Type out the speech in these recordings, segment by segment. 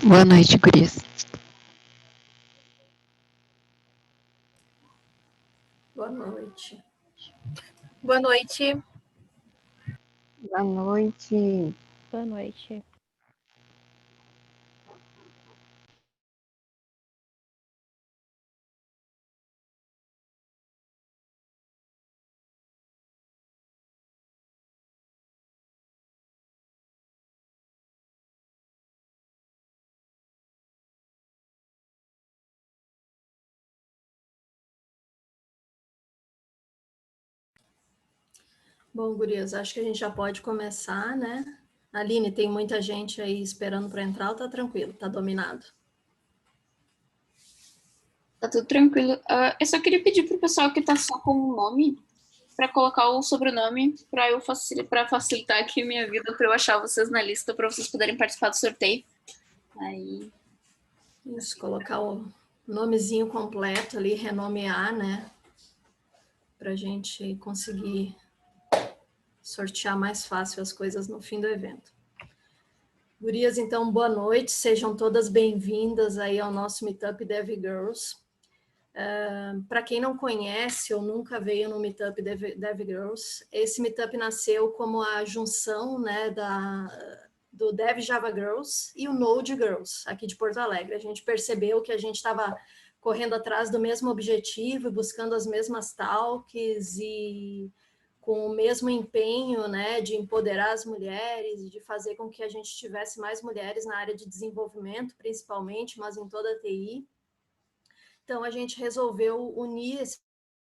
Boa noite, gurias. Boa noite. Boa noite. Boa noite. Boa noite. Bom, gurias, acho que a gente já pode começar, né? Aline, tem muita gente aí esperando para entrar ou tá tranquilo? Tá dominado? Tá tudo tranquilo. Eu só queria pedir pro pessoal que tá só com o nome para colocar o sobrenome para facilitar aqui minha vida, para eu achar vocês na lista, para vocês poderem participar do sorteio. Aí. Isso, colocar o nomezinho completo ali, renomear, né? Pra gente conseguir sortear mais fácil as coisas no fim do evento. Gurias, então, boa noite, sejam todas bem-vindas aí ao nosso Meetup Dev Girls. Para quem não conhece ou nunca veio no Meetup Dev Girls, esse Meetup nasceu como a junção, né, do Dev Java Girls e o Node Girls, aqui de Porto Alegre. A gente percebeu que a gente estava correndo atrás do mesmo objetivo, buscando as mesmas talks e com o mesmo empenho, né, de empoderar as mulheres, de fazer com que a gente tivesse mais mulheres na área de desenvolvimento, principalmente, mas em toda a TI. Então, a gente resolveu unir esses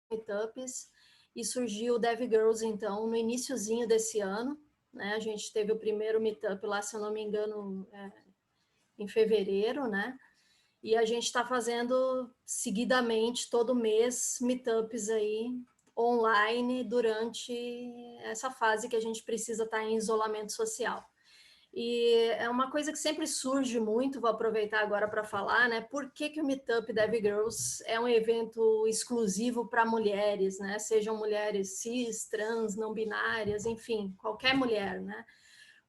meetups e surgiu o Dev Girls, então, no iniciozinho desse ano, né? A gente teve o primeiro meetup lá, se eu não me engano, em fevereiro, né? E a gente está fazendo seguidamente, todo mês, meetups aí online durante essa fase que a gente precisa estar em isolamento social. E é uma coisa que sempre surge muito, vou aproveitar agora para falar, né? Por que o Meetup Dev Girls é um evento exclusivo para mulheres, né? Sejam mulheres cis, trans, não binárias, enfim, qualquer mulher, né?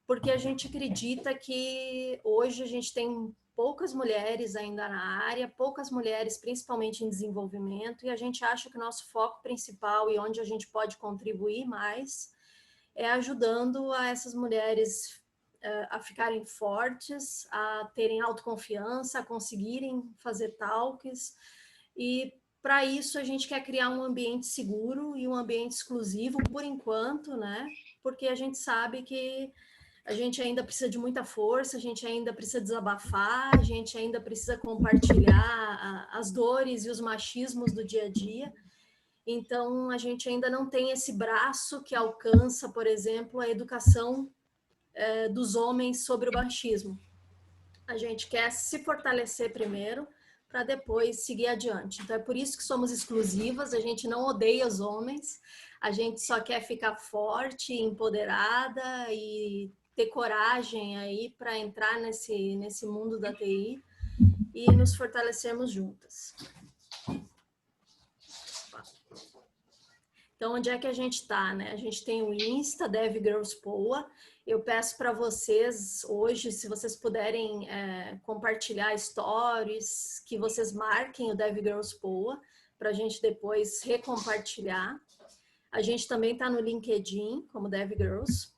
Porque a gente acredita que hoje a gente tem poucas mulheres ainda na área, poucas mulheres principalmente em desenvolvimento, e a gente acha que o nosso foco principal e onde a gente pode contribuir mais é ajudando a essas mulheres a ficarem fortes, a terem autoconfiança, a conseguirem fazer talks. E para isso a gente quer criar um ambiente seguro e um ambiente exclusivo por enquanto, né? Porque a gente sabe que a gente ainda precisa de muita força, a gente ainda precisa desabafar, a gente ainda precisa compartilhar as dores e os machismos do dia a dia. Então, a gente ainda não tem esse braço que alcança, por exemplo, a educação dos homens sobre o machismo. A gente quer se fortalecer primeiro, para depois seguir adiante. Então, é por isso que somos exclusivas, a gente não odeia os homens, a gente só quer ficar forte, empoderada e ter coragem aí para entrar nesse mundo da TI e nos fortalecermos juntas. Então, onde é que a gente está, né? A gente tem o Insta, DevGirlsPoa. Eu peço para vocês hoje, se vocês puderem compartilhar stories, que vocês marquem o DevGirlsPoa, para a gente depois recompartilhar. A gente também está no LinkedIn, como DevGirls.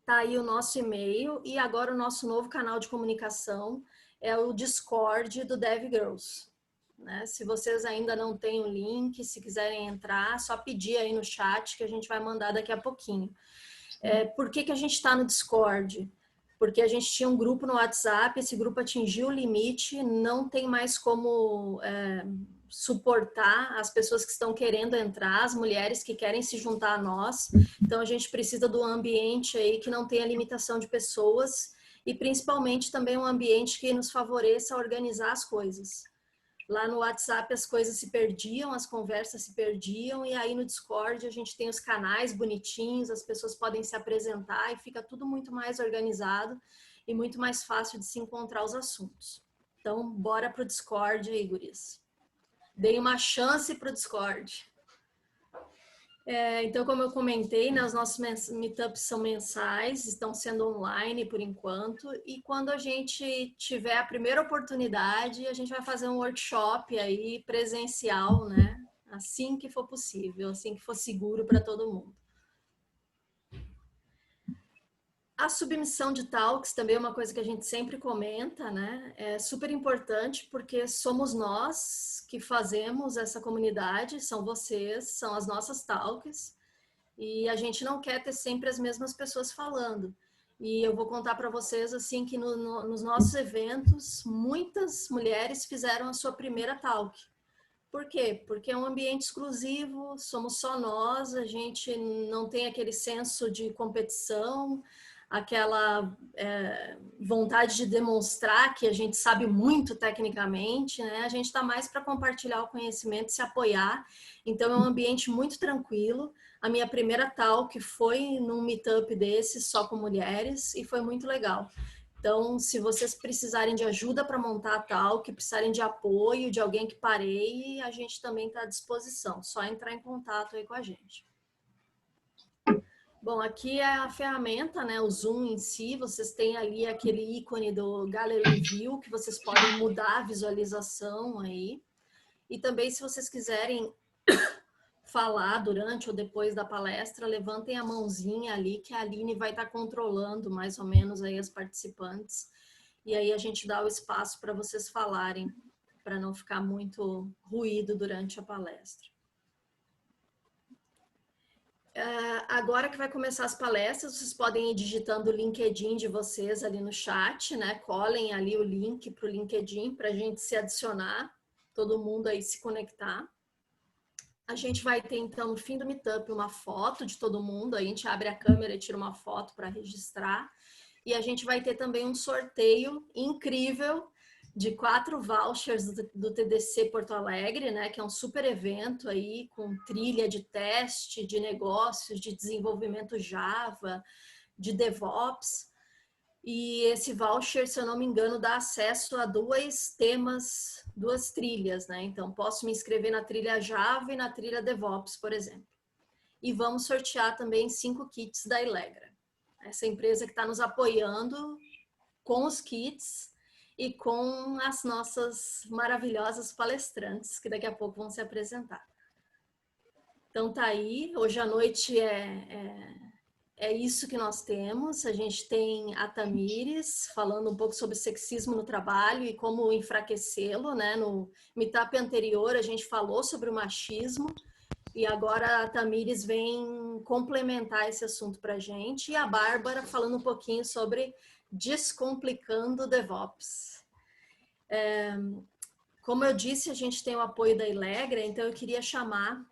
Está aí o nosso e-mail e agora o nosso novo canal de comunicação é o Discord do DevGirls. Né? Se vocês ainda não têm o link, se quiserem entrar, só pedir aí no chat que a gente vai mandar daqui a pouquinho. Por que a gente está no Discord? Porque a gente tinha um grupo no WhatsApp, esse grupo atingiu o limite, não tem mais como suportar as pessoas que estão querendo entrar, as mulheres que querem se juntar a nós. Então a gente precisa de um ambiente aí que não tenha limitação de pessoas e principalmente também um ambiente que nos favoreça a organizar as coisas. Lá no WhatsApp as coisas se perdiam, as conversas se perdiam, e aí no Discord a gente tem os canais bonitinhos, as pessoas podem se apresentar e fica tudo muito mais organizado e muito mais fácil de se encontrar os assuntos. Então, bora pro Discord aí, guris. Deem uma chance pro Discord. Então, como eu comentei, né, os nossos meetups são mensais, estão sendo online por enquanto, e quando a gente tiver a primeira oportunidade, a gente vai fazer um workshop aí presencial, né? Assim que for possível, assim que for seguro para todo mundo. A submissão de talks também é uma coisa que a gente sempre comenta, né? É super importante porque somos nós que fazemos essa comunidade, são vocês, são as nossas talks, e a gente não quer ter sempre as mesmas pessoas falando. E eu vou contar para vocês assim que nos nossos eventos, muitas mulheres fizeram a sua primeira talk. Por quê? Porque é um ambiente exclusivo, somos só nós, a gente não tem aquele senso de competição, aquela vontade de demonstrar que a gente sabe muito tecnicamente, né? A gente está mais para compartilhar o conhecimento, se apoiar. Então é um ambiente muito tranquilo. A minha primeira talk foi num meetup desse, só com mulheres, e foi muito legal. Então, se vocês precisarem de ajuda para montar a talk, precisarem de apoio, de alguém que pareie, a gente também está à disposição. Só entrar em contato aí com a gente. Bom, aqui é a ferramenta, né? O Zoom em si. Vocês têm ali aquele ícone do Gallery View, que vocês podem mudar a visualização aí. E também, se vocês quiserem falar durante ou depois da palestra, levantem a mãozinha ali, que a Aline vai estar controlando mais ou menos aí as participantes. E aí a gente dá o espaço para vocês falarem, para não ficar muito ruído durante a palestra. Agora que vai começar as palestras, vocês podem ir digitando o LinkedIn de vocês ali no chat, né? Colhem ali o link para o LinkedIn para a gente se adicionar, todo mundo aí se conectar. A gente vai ter, então, no fim do meetup, uma foto de todo mundo. A gente abre a câmera e tira uma foto para registrar. E a gente vai ter também um sorteio incrível de 4 vouchers do TDC Porto Alegre, né? Que é um super evento aí com trilha de teste, de negócios, de desenvolvimento Java, de DevOps. E esse voucher, se eu não me engano, dá acesso a 2 temas, 2 trilhas, né? Então, posso me inscrever na trilha Java e na trilha DevOps, por exemplo. E vamos sortear também 5 kits da Elegra. Essa empresa que está nos apoiando com os kits e com as nossas maravilhosas palestrantes, que daqui a pouco vão se apresentar. Então, tá aí. Hoje à noite é isso que nós temos. A gente tem a Tamires falando um pouco sobre sexismo no trabalho e como enfraquecê-lo, né? No meetup anterior a gente falou sobre o machismo e agora a Tamires vem complementar esse assunto para a gente, e a Bárbara falando um pouquinho sobre descomplicando DevOps. Como eu disse, a gente tem o apoio da Elegra, então eu queria chamar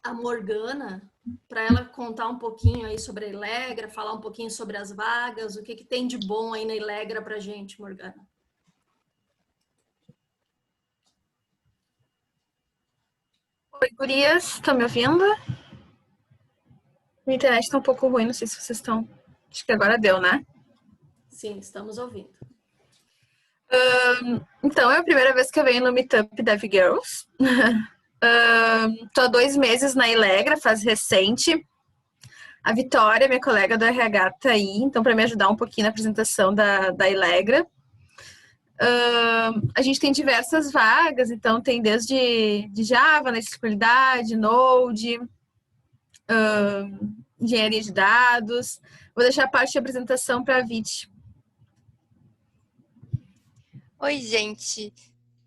a Morgana para ela contar um pouquinho aí sobre a Elegra, falar um pouquinho sobre as vagas, o que tem de bom aí na Elegra para a gente, Morgana. Oi, gurias, estão me ouvindo? Minha internet está um pouco ruim, não sei se vocês estão... Acho que agora deu, né? Sim, estamos ouvindo. Então, é a primeira vez que eu venho no Meetup Dev Girls. Tô há 2 meses na Elegra, faz recente. A Vitória, minha colega do RH, tá aí, então para me ajudar um pouquinho na apresentação da Elegra. A gente tem diversas vagas, então tem desde de Java, acessibilidade, Node, engenharia de dados. Vou deixar a parte de apresentação para a Vit. Oi, gente.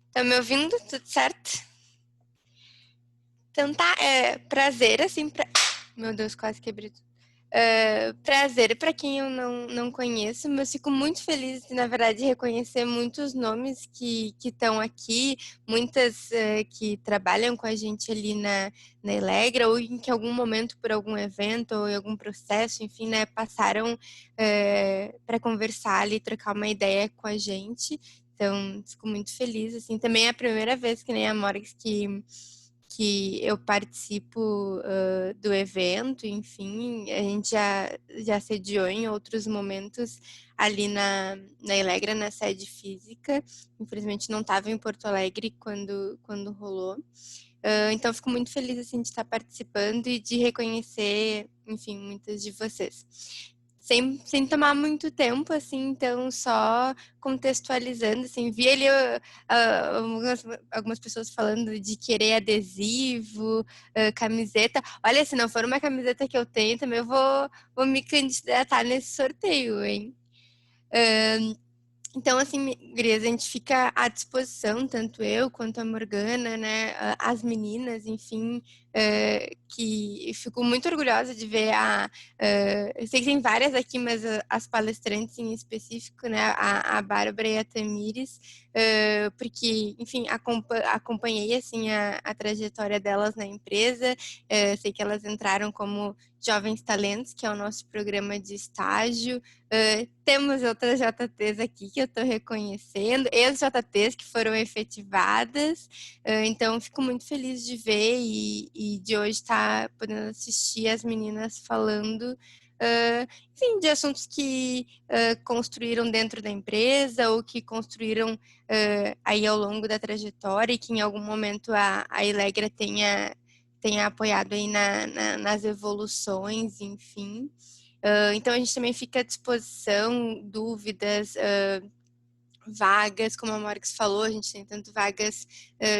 Estão me ouvindo? Tudo certo? Então tá, prazer, assim, Meu Deus, quase quebrei tudo. Prazer para quem eu não conheço, mas fico muito feliz, na verdade, de reconhecer muitos nomes que estão aqui, muitas que trabalham com a gente ali na Elegra, ou em que algum momento, por algum evento ou em algum processo, enfim, né, passaram para conversar ali, trocar uma ideia com a gente. Então, fico muito feliz, assim. Também é a primeira vez, que nem a Morgs, que eu participo do evento, enfim, a gente já sediou em outros momentos ali na Elegra, na sede física. Infelizmente não estava em Porto Alegre quando rolou. Então, fico muito feliz assim, de estar participando e de reconhecer, enfim, muitas de vocês. Sem tomar muito tempo, assim, então só contextualizando, assim, vi ali algumas pessoas falando de querer adesivo, camiseta. Olha, se não for uma camiseta que eu tenho, também eu vou me candidatar nesse sorteio, hein? Então, assim, gurias, a gente fica à disposição, tanto eu quanto a Morgana, né, as meninas, enfim, que fico muito orgulhosa de ver eu sei que tem várias aqui, mas as palestrantes em específico, né, a Bárbara e a Tamires, porque, enfim, acompanhei, assim, a trajetória delas na empresa, sei que elas entraram como Jovens Talentos, que é o nosso programa de estágio. Temos outras JTs aqui que eu estou reconhecendo, ex-JTs que foram efetivadas, então fico muito feliz de ver e de hoje estar podendo assistir as meninas falando, enfim, de assuntos que construíram dentro da empresa ou que construíram aí ao longo da trajetória e que em algum momento a Ilegra tenha apoiado aí nas evoluções, enfim. Então, a gente também fica à disposição, dúvidas, vagas, como a Morgs falou, a gente tem tanto vagas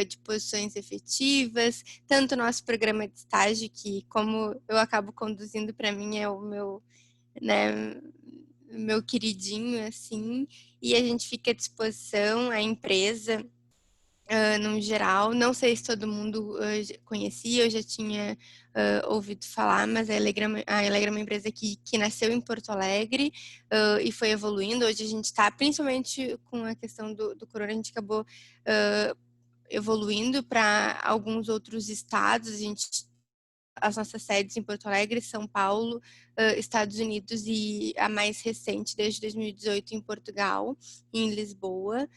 de posições efetivas, tanto o nosso programa de estágio, que como eu acabo conduzindo, para mim é o meu, né, meu queridinho, assim, e a gente fica à disposição, a empresa, no geral. Não sei se todo mundo conhecia, eu já tinha ouvido falar, mas a Ilegra é uma empresa que nasceu em Porto Alegre e foi evoluindo. Hoje a gente está, principalmente com a questão do corona, a gente acabou evoluindo para alguns outros estados. As nossas sedes em Porto Alegre, São Paulo, Estados Unidos e a mais recente, desde 2018, em Portugal, em Lisboa.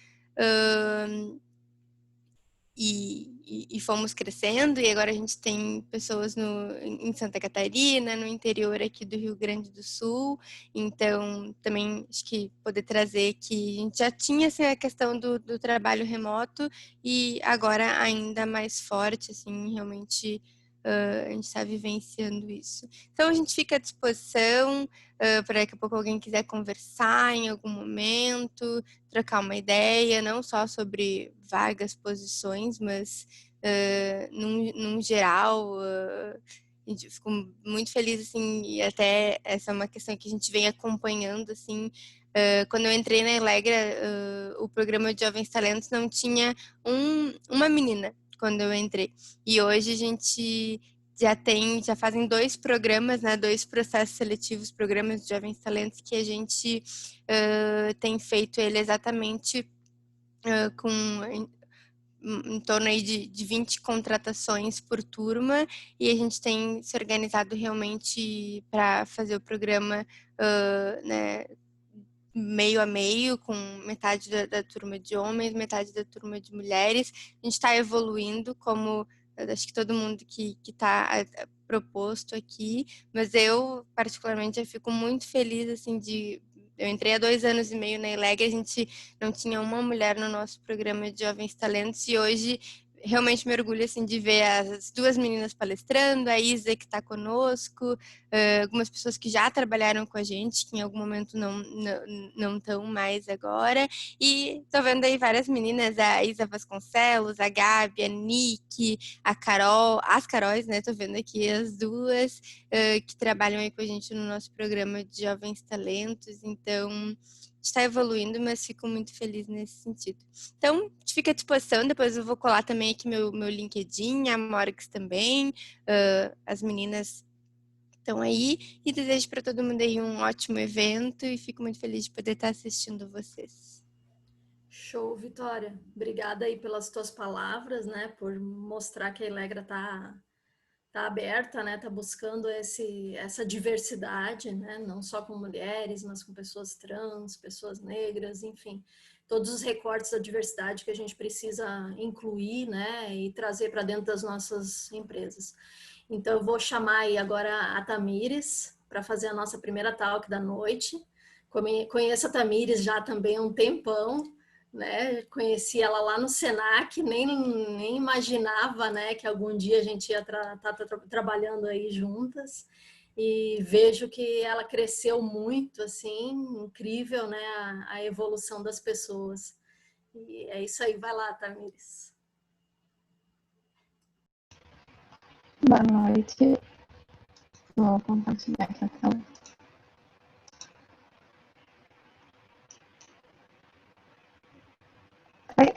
E fomos crescendo, e agora a gente tem pessoas em Santa Catarina, no interior aqui do Rio Grande do Sul, então também acho que poder trazer que a gente já tinha assim, a questão do trabalho remoto, e agora ainda mais forte, assim, realmente a gente está vivenciando isso. Então a gente fica à disposição para daqui a pouco alguém quiser conversar em algum momento, trocar uma ideia, não só sobre vagas, posições, mas num geral, a gente ficou muito feliz, assim, e até essa é uma questão que a gente vem acompanhando, assim, quando eu entrei na Ilegra, o programa de Jovens Talentos não tinha uma menina quando eu entrei, e hoje a gente já fazem 2 programas, né, 2 processos seletivos, programas de Jovens Talentos, que a gente tem feito ele exatamente com em torno aí de 20 contratações por turma, e a gente tem se organizado realmente para fazer o programa né, meio a meio, com metade da turma de homens, metade da turma de mulheres. A gente está evoluindo, como acho que todo mundo que está proposto aqui, mas eu, particularmente, eu fico muito feliz, assim, eu entrei há 2 anos e meio na Ilegra, a gente não tinha uma mulher no nosso programa de Jovens Talentos, e hoje realmente me orgulho, assim, de ver as 2 meninas palestrando, a Isa que está conosco, algumas pessoas que já trabalharam com a gente, que em algum momento não estão mais agora, e tô vendo aí várias meninas, a Isa Vasconcelos, a Gabi, a Nick, a Carol, as Caróis, né, tô vendo aqui as 2, que trabalham aí com a gente no nosso programa de Jovens Talentos, então está evoluindo, mas fico muito feliz nesse sentido. Então, a gente fica à disposição, depois eu vou colar também aqui meu LinkedIn, a Morgs também, as meninas estão aí, e desejo para todo mundo aí um ótimo evento, e fico muito feliz de poder estar assistindo vocês. Show, Vitória. Obrigada aí pelas tuas palavras, né, por mostrar que a Ilegra tá aberta, né, tá buscando essa diversidade, né, não só com mulheres, mas com pessoas trans, pessoas negras, enfim, todos os recortes da diversidade que a gente precisa incluir, né, e trazer para dentro das nossas empresas. Então, eu vou chamar aí agora a Tamires para fazer a nossa primeira talk da noite. Conheço a Tamires já também há um tempão, né? Conheci ela lá no Senac, nem imaginava, né, que algum dia a gente ia estar trabalhando aí juntas. E vejo que ela cresceu muito, assim, incrível, né, a evolução das pessoas. E é isso aí, vai lá, Tamires. Boa noite. Vou compartilhar essa tela. Oi?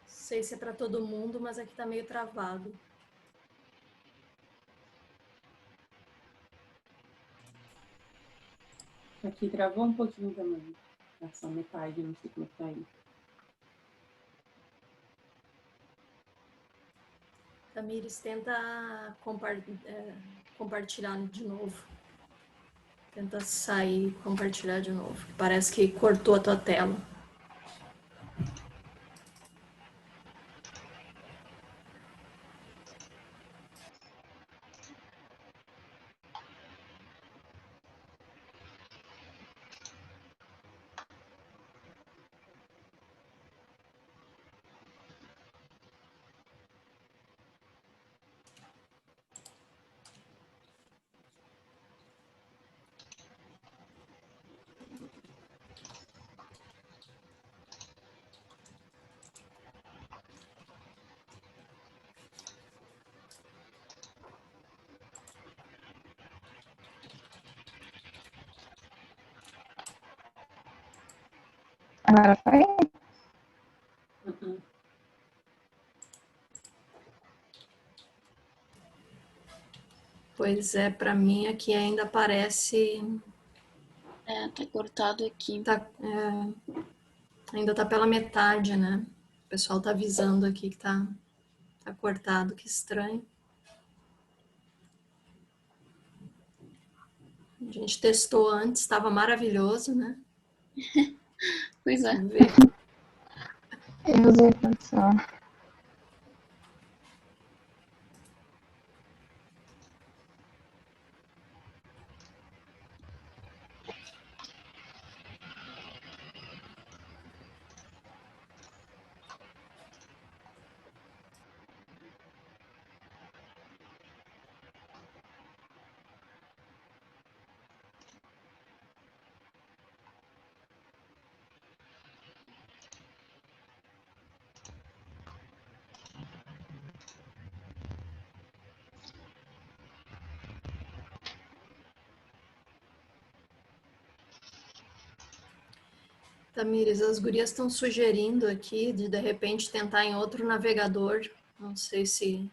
Não sei se é para todo mundo, mas aqui tá meio travado. Aqui travou um pouquinho também. Tá só metade, não sei como tá aí. Tamires, tenta compartilhar de novo. Tenta sair e compartilhar de novo. Parece que cortou a tua tela. Agora foi? Pois é, para mim aqui ainda aparece... Tá cortado aqui. Ainda tá pela metade, né? O pessoal tá avisando aqui que tá cortado, que estranho. A gente testou antes, estava maravilhoso, né? Pois é. Vamos ver. Eu usei pessoal. Tamires, as gurias estão sugerindo aqui de repente tentar em outro navegador. Não sei se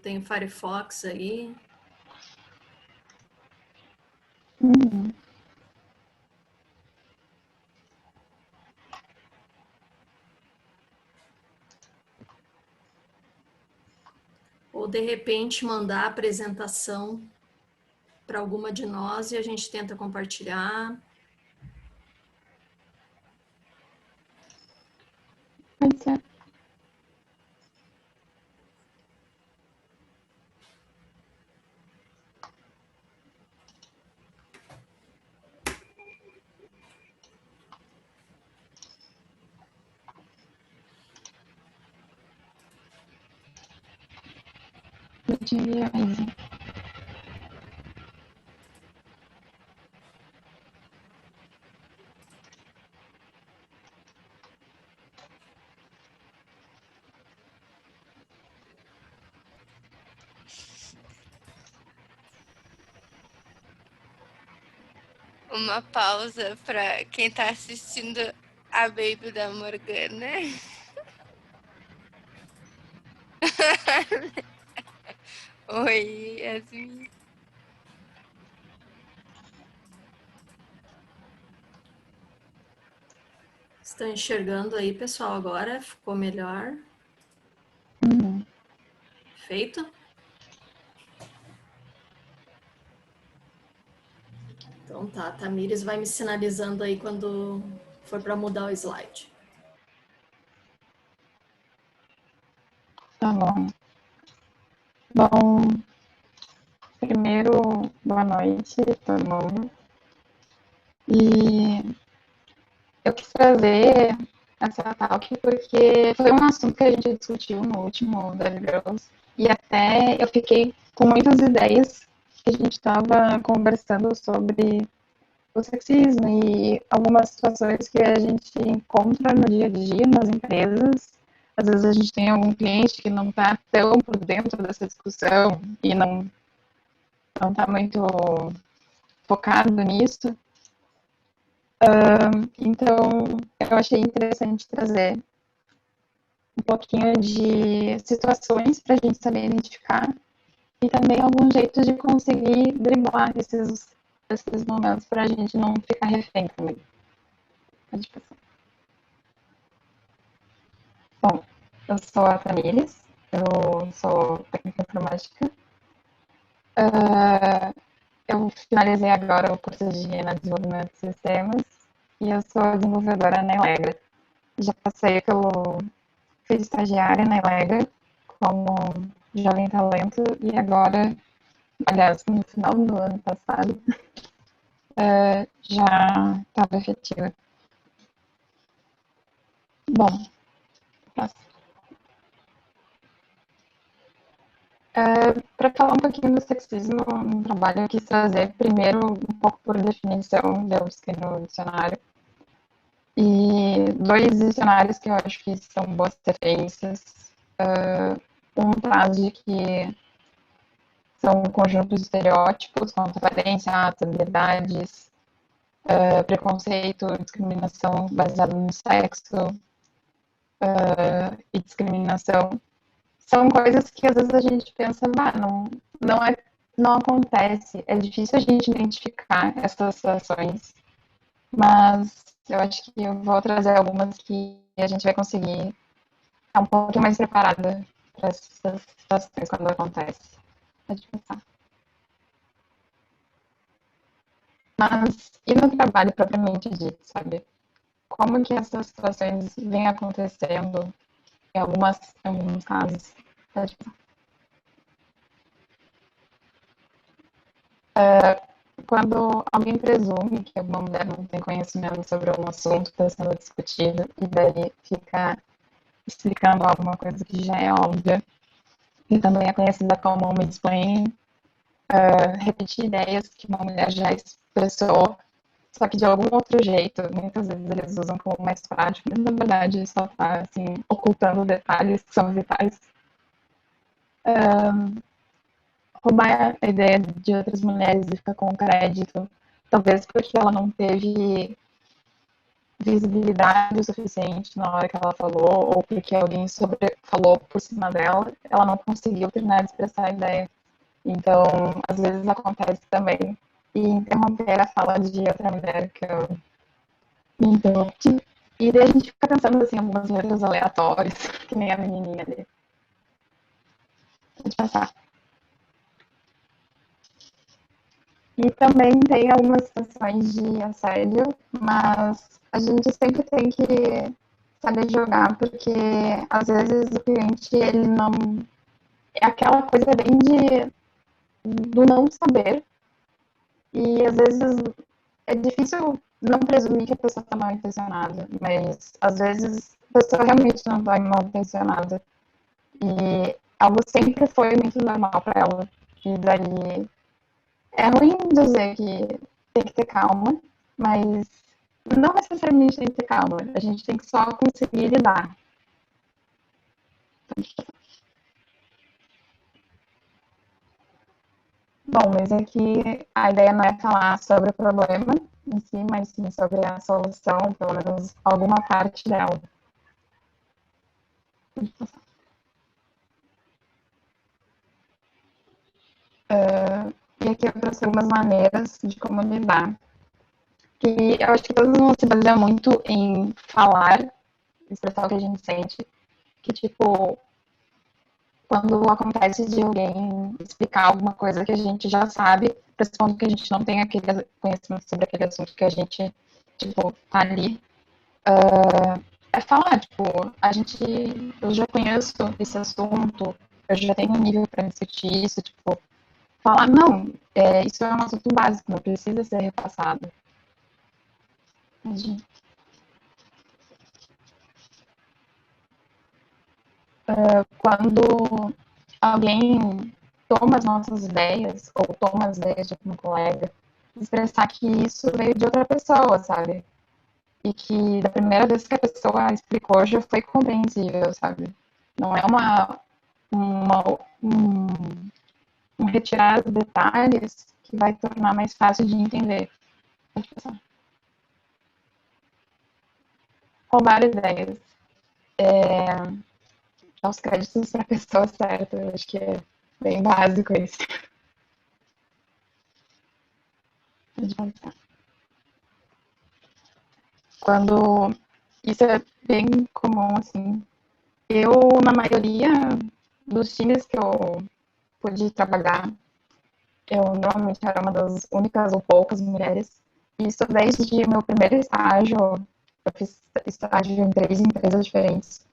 tem o Firefox aí. Uhum. Ou de repente mandar a apresentação para alguma de nós e a gente tenta compartilhar. Pode ser. Curiosa. Uma pausa para quem tá assistindo a Baby da Morgana. Oi, Yasmin. Estão enxergando aí, pessoal, agora? Ficou melhor? Uhum. Feito? Então tá, a Tamires vai me sinalizando aí quando for para mudar o slide. Tá bom. Bom, primeiro, boa noite, todo mundo. E eu quis trazer essa talk porque foi um assunto que a gente discutiu no último Dev Girls. E até eu fiquei com muitas ideias que a gente estava conversando sobre o sexismo e algumas situações que a gente encontra no dia a dia nas empresas. Às vezes a gente tem algum cliente que não está tão por dentro dessa discussão e não está muito focado nisso. Então, eu achei interessante trazer um pouquinho de situações para a gente saber identificar e também alguns jeitos de conseguir driblar esses momentos para a gente não ficar refém também. Pode passar. Bom, eu sou a Tamires, eu sou técnica informática. Eu finalizei agora o curso de desenvolvimento de sistemas e eu sou desenvolvedora na Elegra. Já passei fui estagiária na Elegra como jovem talento e agora, aliás, no final do ano passado, já estava efetiva. Bom, para falar um pouquinho do sexismo no trabalho, eu quis trazer primeiro um pouco por definição, eu busquei no dicionário, e dois dicionários que eu acho que são boas referências. Um traz de que são um conjunto de estereótipos quanto aparência, atos, habilidades, preconceito, discriminação baseada no sexo e discriminação. São coisas que às vezes a gente pensa, não acontece, é difícil a gente identificar essas situações, mas eu acho que eu vou trazer algumas que a gente vai conseguir estar um pouquinho mais preparada para essas situações quando acontece. Pode pensar. Mas e no trabalho propriamente dito, sabe? Como que essas situações vêm acontecendo em alguns casos? Pode pensar. Quando alguém presume que alguma mulher não tem conhecimento sobre algum assunto que está sendo discutido e daí fica explicando alguma coisa que já é óbvia, e também é conhecida como mansplaining, repetir ideias que uma mulher já expressou, só que de algum outro jeito. Muitas vezes eles usam como mais prático, mas na verdade só está assim, ocultando detalhes que são vitais. Roubar a ideia de outras mulheres e ficar com crédito, talvez porque ela não teve visibilidade o suficiente na hora que ela falou, ou porque alguém falou por cima dela, ela não conseguiu terminar de expressar a ideia. Então, às vezes acontece também. E interromper a fala de outra mulher que eu me interrompi. E daí a gente fica pensando assim, algumas letras aleatórias, que nem a menininha ali. Pode passar. E também tem algumas situações de assédio, mas a gente sempre tem que saber jogar, porque às vezes o cliente, ele não... É aquela coisa bem do não saber, e às vezes é difícil não presumir que a pessoa está mal intencionada, mas às vezes a pessoa realmente não está mal intencionada, e algo sempre foi muito normal para ela, e daí é ruim dizer que tem que ter calma, mas não necessariamente tem que ter calma. A gente tem que só conseguir lidar. Bom, mas aqui a ideia não é falar sobre o problema em si, mas sim sobre a solução, pelo menos alguma parte dela. E aqui eu trouxe algumas maneiras de como lidar. Que eu acho que todos vão se basear muito em falar, expressar o que a gente sente. Que, tipo, quando acontece de alguém explicar alguma coisa que a gente já sabe, pressupondo que a gente não tem aquele conhecimento sobre aquele assunto que a gente, tipo, tá ali, é falar, tipo, eu já conheço esse assunto, eu já tenho um nível para discutir isso, tipo, falar, não, isso é um assunto básico, não precisa ser repassado. Imagina. Quando alguém toma as nossas ideias, ou toma as ideias de algum colega, expressar que isso veio de outra pessoa, sabe? E que da primeira vez que a pessoa explicou já foi compreensível, sabe? Não é um retirar detalhes que vai tornar mais fácil de entender. Roubar ideias. Dar os créditos para a pessoa certa, eu acho que é bem básico isso. Quando isso é bem comum, assim. Eu, na maioria dos times que eu pude trabalhar, eu normalmente era uma das únicas ou poucas mulheres. E isso desde o meu primeiro estágio, eu fiz estágio em 3 empresas diferentes.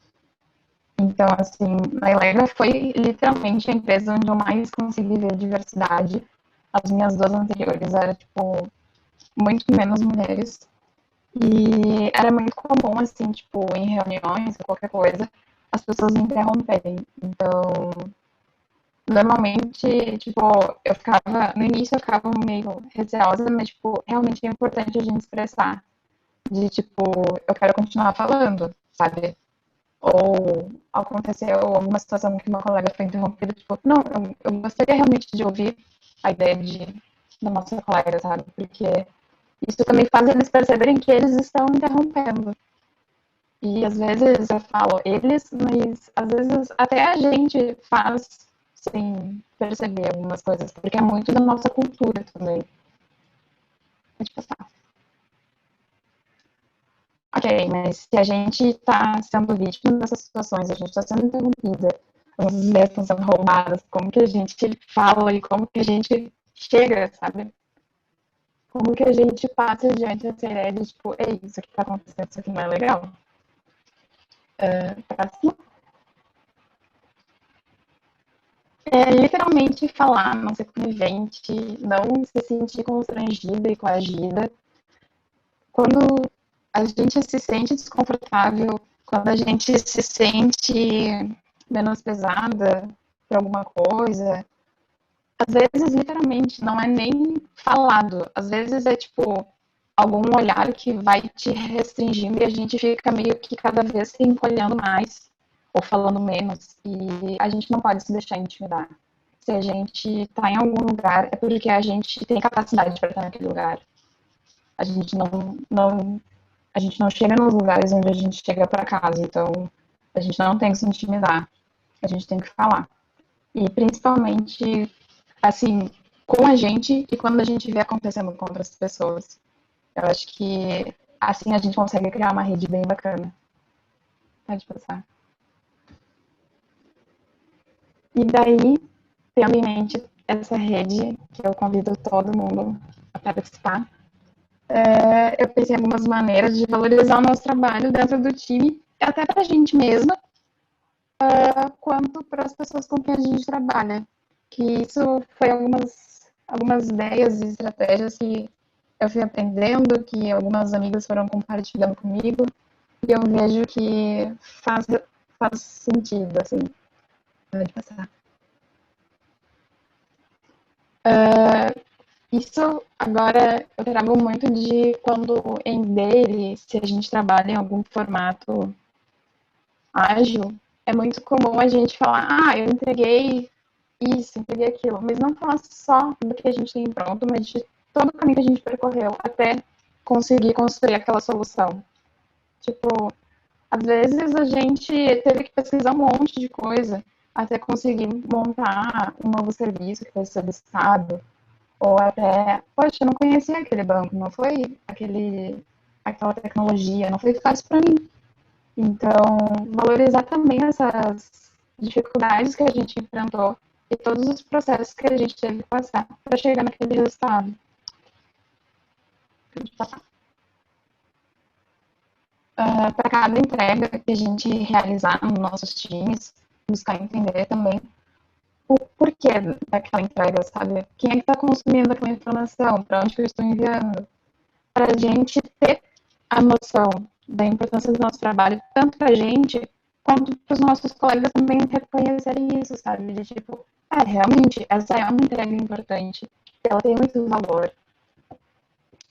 Então, assim, a Elegra foi literalmente a empresa onde eu mais consegui ver diversidade. As minhas 2 anteriores eram, tipo, muito menos mulheres. E era muito comum, assim, tipo, em reuniões ou qualquer coisa, as pessoas me interromperem. Então, normalmente, tipo, no início eu ficava meio receosa, mas, tipo, realmente é importante a gente expressar. De, tipo, eu quero continuar falando, sabe? Ou aconteceu alguma situação que uma colega foi interrompida, tipo, não, eu gostaria realmente de ouvir a ideia da nossa colega, sabe? Porque isso também faz eles perceberem que eles estão interrompendo. E às vezes eu falo eles, mas às vezes até a gente faz sem perceber algumas coisas, porque é muito da nossa cultura também. Pode passar. Ok, mas se a gente está sendo vítima dessas situações, a gente está sendo interrompida, as ideias estão sendo roubadas, como que a gente fala e como que a gente chega, sabe? Como que a gente passa adiante essa ideia de, tipo, ei, isso aqui está acontecendo, isso aqui não é legal. Próximo. Literalmente falar, não ser conivente, não se sentir constrangida e coagida. Quando a gente se sente desconfortável, quando a gente se sente menosprezada por alguma coisa, às vezes, literalmente, não é nem falado. Às vezes é, tipo, algum olhar que vai te restringindo e a gente fica meio que cada vez se encolhendo mais ou falando menos. E a gente não pode se deixar intimidar. Se a gente está em algum lugar, é porque a gente tem capacidade para estar naquele lugar. A gente a gente não chega nos lugares onde a gente chega para casa, então a gente não tem que se intimidar. A gente tem que falar. E principalmente, assim, com a gente e quando a gente vê acontecendo com outras pessoas. Eu acho que assim a gente consegue criar uma rede bem bacana. Pode passar. E daí, tendo em mente essa rede, que eu convido todo mundo a participar, eu pensei em algumas maneiras de valorizar o nosso trabalho dentro do time, até para a gente mesma, quanto para as pessoas com quem a gente trabalha. Que isso foi algumas ideias e estratégias que eu fui aprendendo, que algumas amigas foram compartilhando comigo, e eu vejo que faz sentido, assim. Pode passar. Isso agora eu trago muito de quando em dele, se a gente trabalha em algum formato ágil, é muito comum a gente falar, eu entreguei isso, entreguei aquilo, mas não falar só do que a gente tem pronto, mas de todo o caminho que a gente percorreu até conseguir construir aquela solução. Tipo, às vezes a gente teve que pesquisar um monte de coisa até conseguir montar um novo serviço que foi solicitado, ou até, poxa, eu não conhecia aquele banco, não foi aquela tecnologia, não foi fácil para mim. Então, valorizar também essas dificuldades que a gente enfrentou e todos os processos que a gente teve que passar para chegar naquele resultado. Para cada entrega que a gente realizar nos nossos times, buscar entender também o porquê daquela entrega, sabe? Quem é que está consumindo aquela informação? Para onde que eu estou enviando? Para a gente ter a noção da importância do nosso trabalho, tanto para a gente, quanto para os nossos colegas também reconhecerem isso, sabe? De tipo, realmente, essa é uma entrega importante, ela tem muito valor.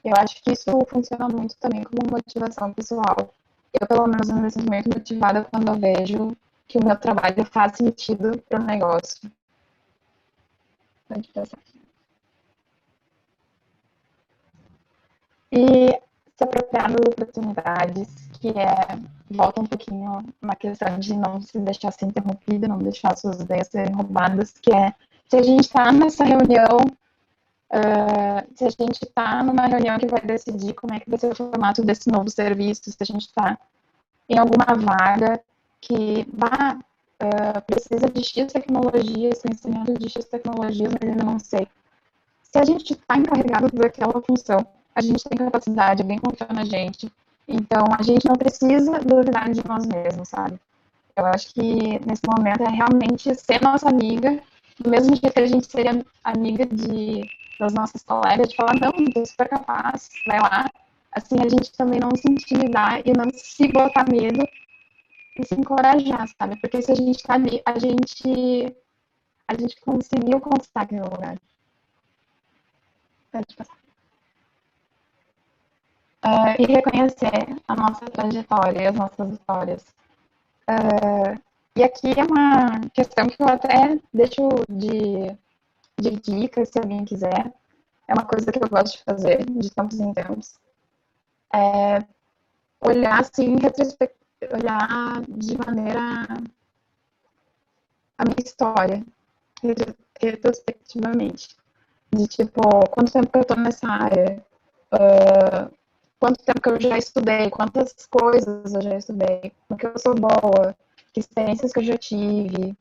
Eu acho que isso funciona muito também como motivação pessoal. Eu, pelo menos, me sinto muito motivada quando eu vejo que o meu trabalho faz sentido para o negócio. Pode passar. E se apropriar das oportunidades, que volta um pouquinho na questão de não se deixar ser interrompido, não deixar suas ideias serem roubadas, que se a gente está nessa reunião, se a gente está numa reunião que vai decidir como é que vai ser o formato desse novo serviço, se a gente está em alguma vaga que precisa de X tecnologias, conhecimento de X tecnologias, mas ainda não sei. Se a gente está encarregado daquela função, a gente tem capacidade, alguém confia na gente. Então, a gente não precisa duvidar de nós mesmos, sabe? Eu acho que nesse momento é realmente ser nossa amiga, do mesmo jeito que a gente seria amiga das nossas colegas, de falar, não, eu super capaz, vai lá. Assim, a gente também não se intimidar e não se botar medo e se encorajar, sabe? Porque se a gente tá ali, a gente conseguiu conquistar aquele lugar. Pode passar. E reconhecer a nossa trajetória e as nossas histórias. E aqui é uma questão que eu até deixo de dica, se alguém quiser. É uma coisa que eu gosto de fazer de tempos em tempos. Olhar assim, olhar de maneira a minha história, retrospectivamente. De tipo, quanto tempo que eu tô nessa área, quanto tempo que eu já estudei, quantas coisas eu já estudei, no que eu sou boa, que experiências que eu já tive,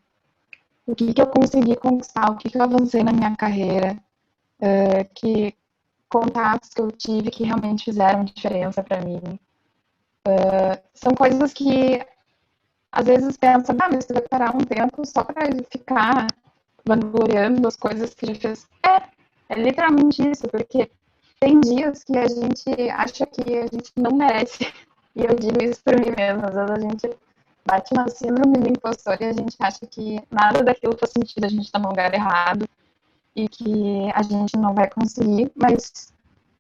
o que eu consegui conquistar, o que eu avancei na minha carreira, que contatos que eu tive que realmente fizeram diferença para mim. São coisas que às vezes pensa, mas você vai parar um tempo só para ficar vangloriando as coisas que já fez. É literalmente isso, porque tem dias que a gente acha que a gente não merece. E eu digo isso por mim mesma. Às vezes a gente bate uma síndrome do impostor e a gente acha que nada daquilo faz sentido, a gente está no lugar errado e que a gente não vai conseguir. Mas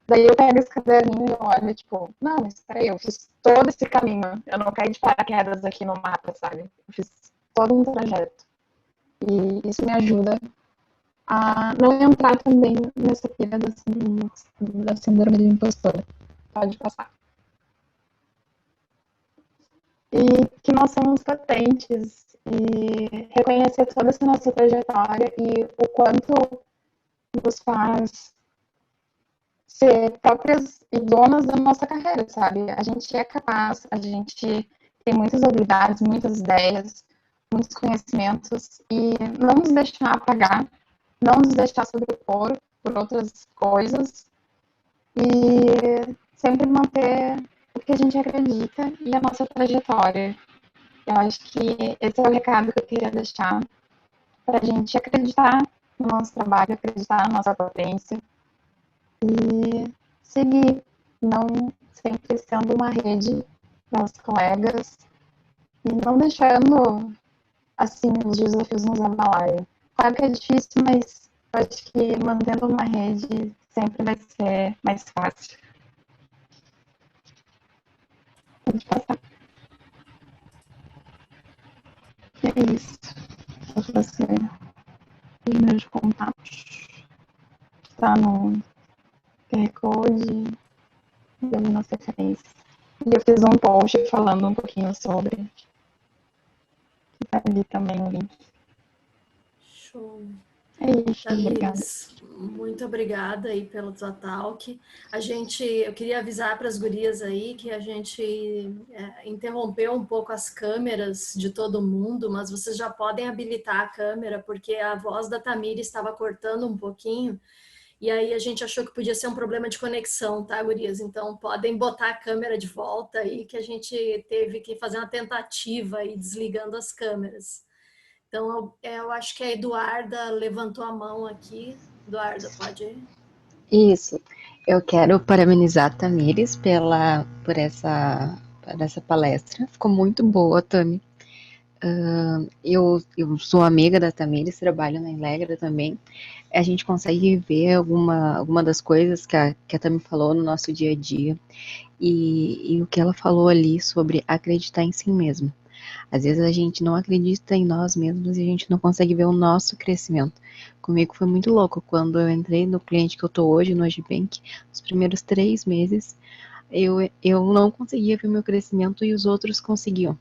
daí eu pego esse caderninho e eu olho, tipo, não, mas peraí, eu fiz todo esse caminho. Eu não caí de paraquedas aqui no mapa, sabe? Eu fiz todo um trajeto. E isso me ajuda a não entrar também nessa pilha da síndrome do impostor. Pode passar. E que nós somos potentes e reconhecer toda essa nossa trajetória e o quanto nos faz ser próprias e donas da nossa carreira, sabe? A gente é capaz, a gente tem muitas habilidades, muitas ideias, muitos conhecimentos e não nos deixar apagar, não nos deixar sobrepor por outras coisas e sempre manter o que a gente acredita e a nossa trajetória. Eu acho que esse é o recado que eu queria deixar para a gente acreditar no nosso trabalho, acreditar na nossa potência e seguir, não sempre sendo uma rede das colegas e não deixando assim os desafios nos abalarem. Claro que é difícil, mas eu acho que mantendo uma rede sempre vai ser mais fácil. Pode passar. É isso. Vou fazer os meus contatos. Está no QR Code e algumas referências. E eu fiz um post falando um pouquinho sobre. Que tá ali também o link. Show. É isso, obrigada. Muito obrigada aí pelo Talk. Eu queria avisar para as gurias aí que a gente interrompeu um pouco as câmeras de todo mundo, mas vocês já podem habilitar a câmera, porque a voz da Tamira estava cortando um pouquinho, e aí a gente achou que podia ser um problema de conexão, tá, gurias? Então podem botar a câmera de volta aí, que a gente teve que fazer uma tentativa aí desligando as câmeras. Então, eu acho que a Eduarda levantou a mão aqui. Eduarda, pode ir? Isso. Eu quero parabenizar a Tamires por essa palestra. Ficou muito boa, Tami. Eu sou amiga da Tamires, trabalho na Inlegra também. A gente consegue ver alguma das coisas que a Tami falou no nosso dia a dia. E o que ela falou ali sobre acreditar em si mesmo. Às vezes a gente não acredita em nós mesmos e a gente não consegue ver o nosso crescimento. Comigo foi muito louco. Quando eu entrei no cliente que eu tô hoje, no Agibank, os primeiros 3 meses, eu não conseguia ver meu crescimento e os outros conseguiam.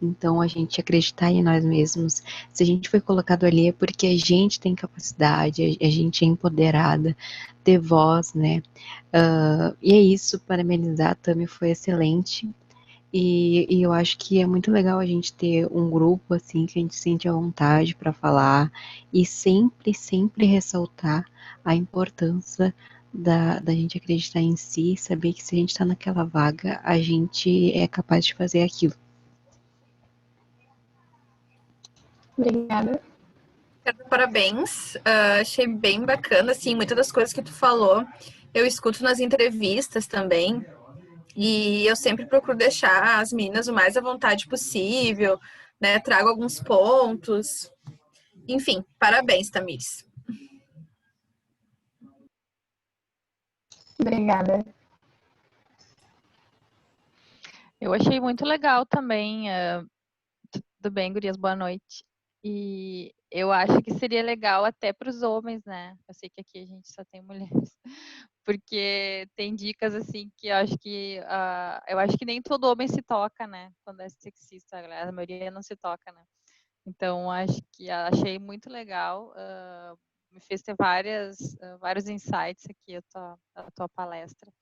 Então, a gente acreditar em nós mesmos, se a gente foi colocado ali é porque a gente tem capacidade, a gente é empoderada, ter voz, né? E é isso, parabenizar, a Tami foi excelente. E eu acho que é muito legal a gente ter um grupo assim que a gente sente à vontade para falar e sempre, sempre ressaltar a importância da gente acreditar em si, saber que se a gente está naquela vaga, a gente é capaz de fazer aquilo. Obrigada. Quero dar parabéns. Achei bem bacana, assim, muitas das coisas que tu falou. Eu escuto nas entrevistas também. E eu sempre procuro deixar as meninas o mais à vontade possível, né? Trago alguns pontos. Enfim, parabéns, Tamires. Obrigada. Eu achei muito legal também. Tudo bem, gurias? Boa noite. E eu acho que seria legal até para os homens, né? Eu sei que aqui a gente só tem mulheres, porque tem dicas assim que eu acho que nem todo homem se toca, né? Quando é sexista, a maioria não se toca, né? Então achei muito legal. Me fez ter vários insights aqui a tua palestra.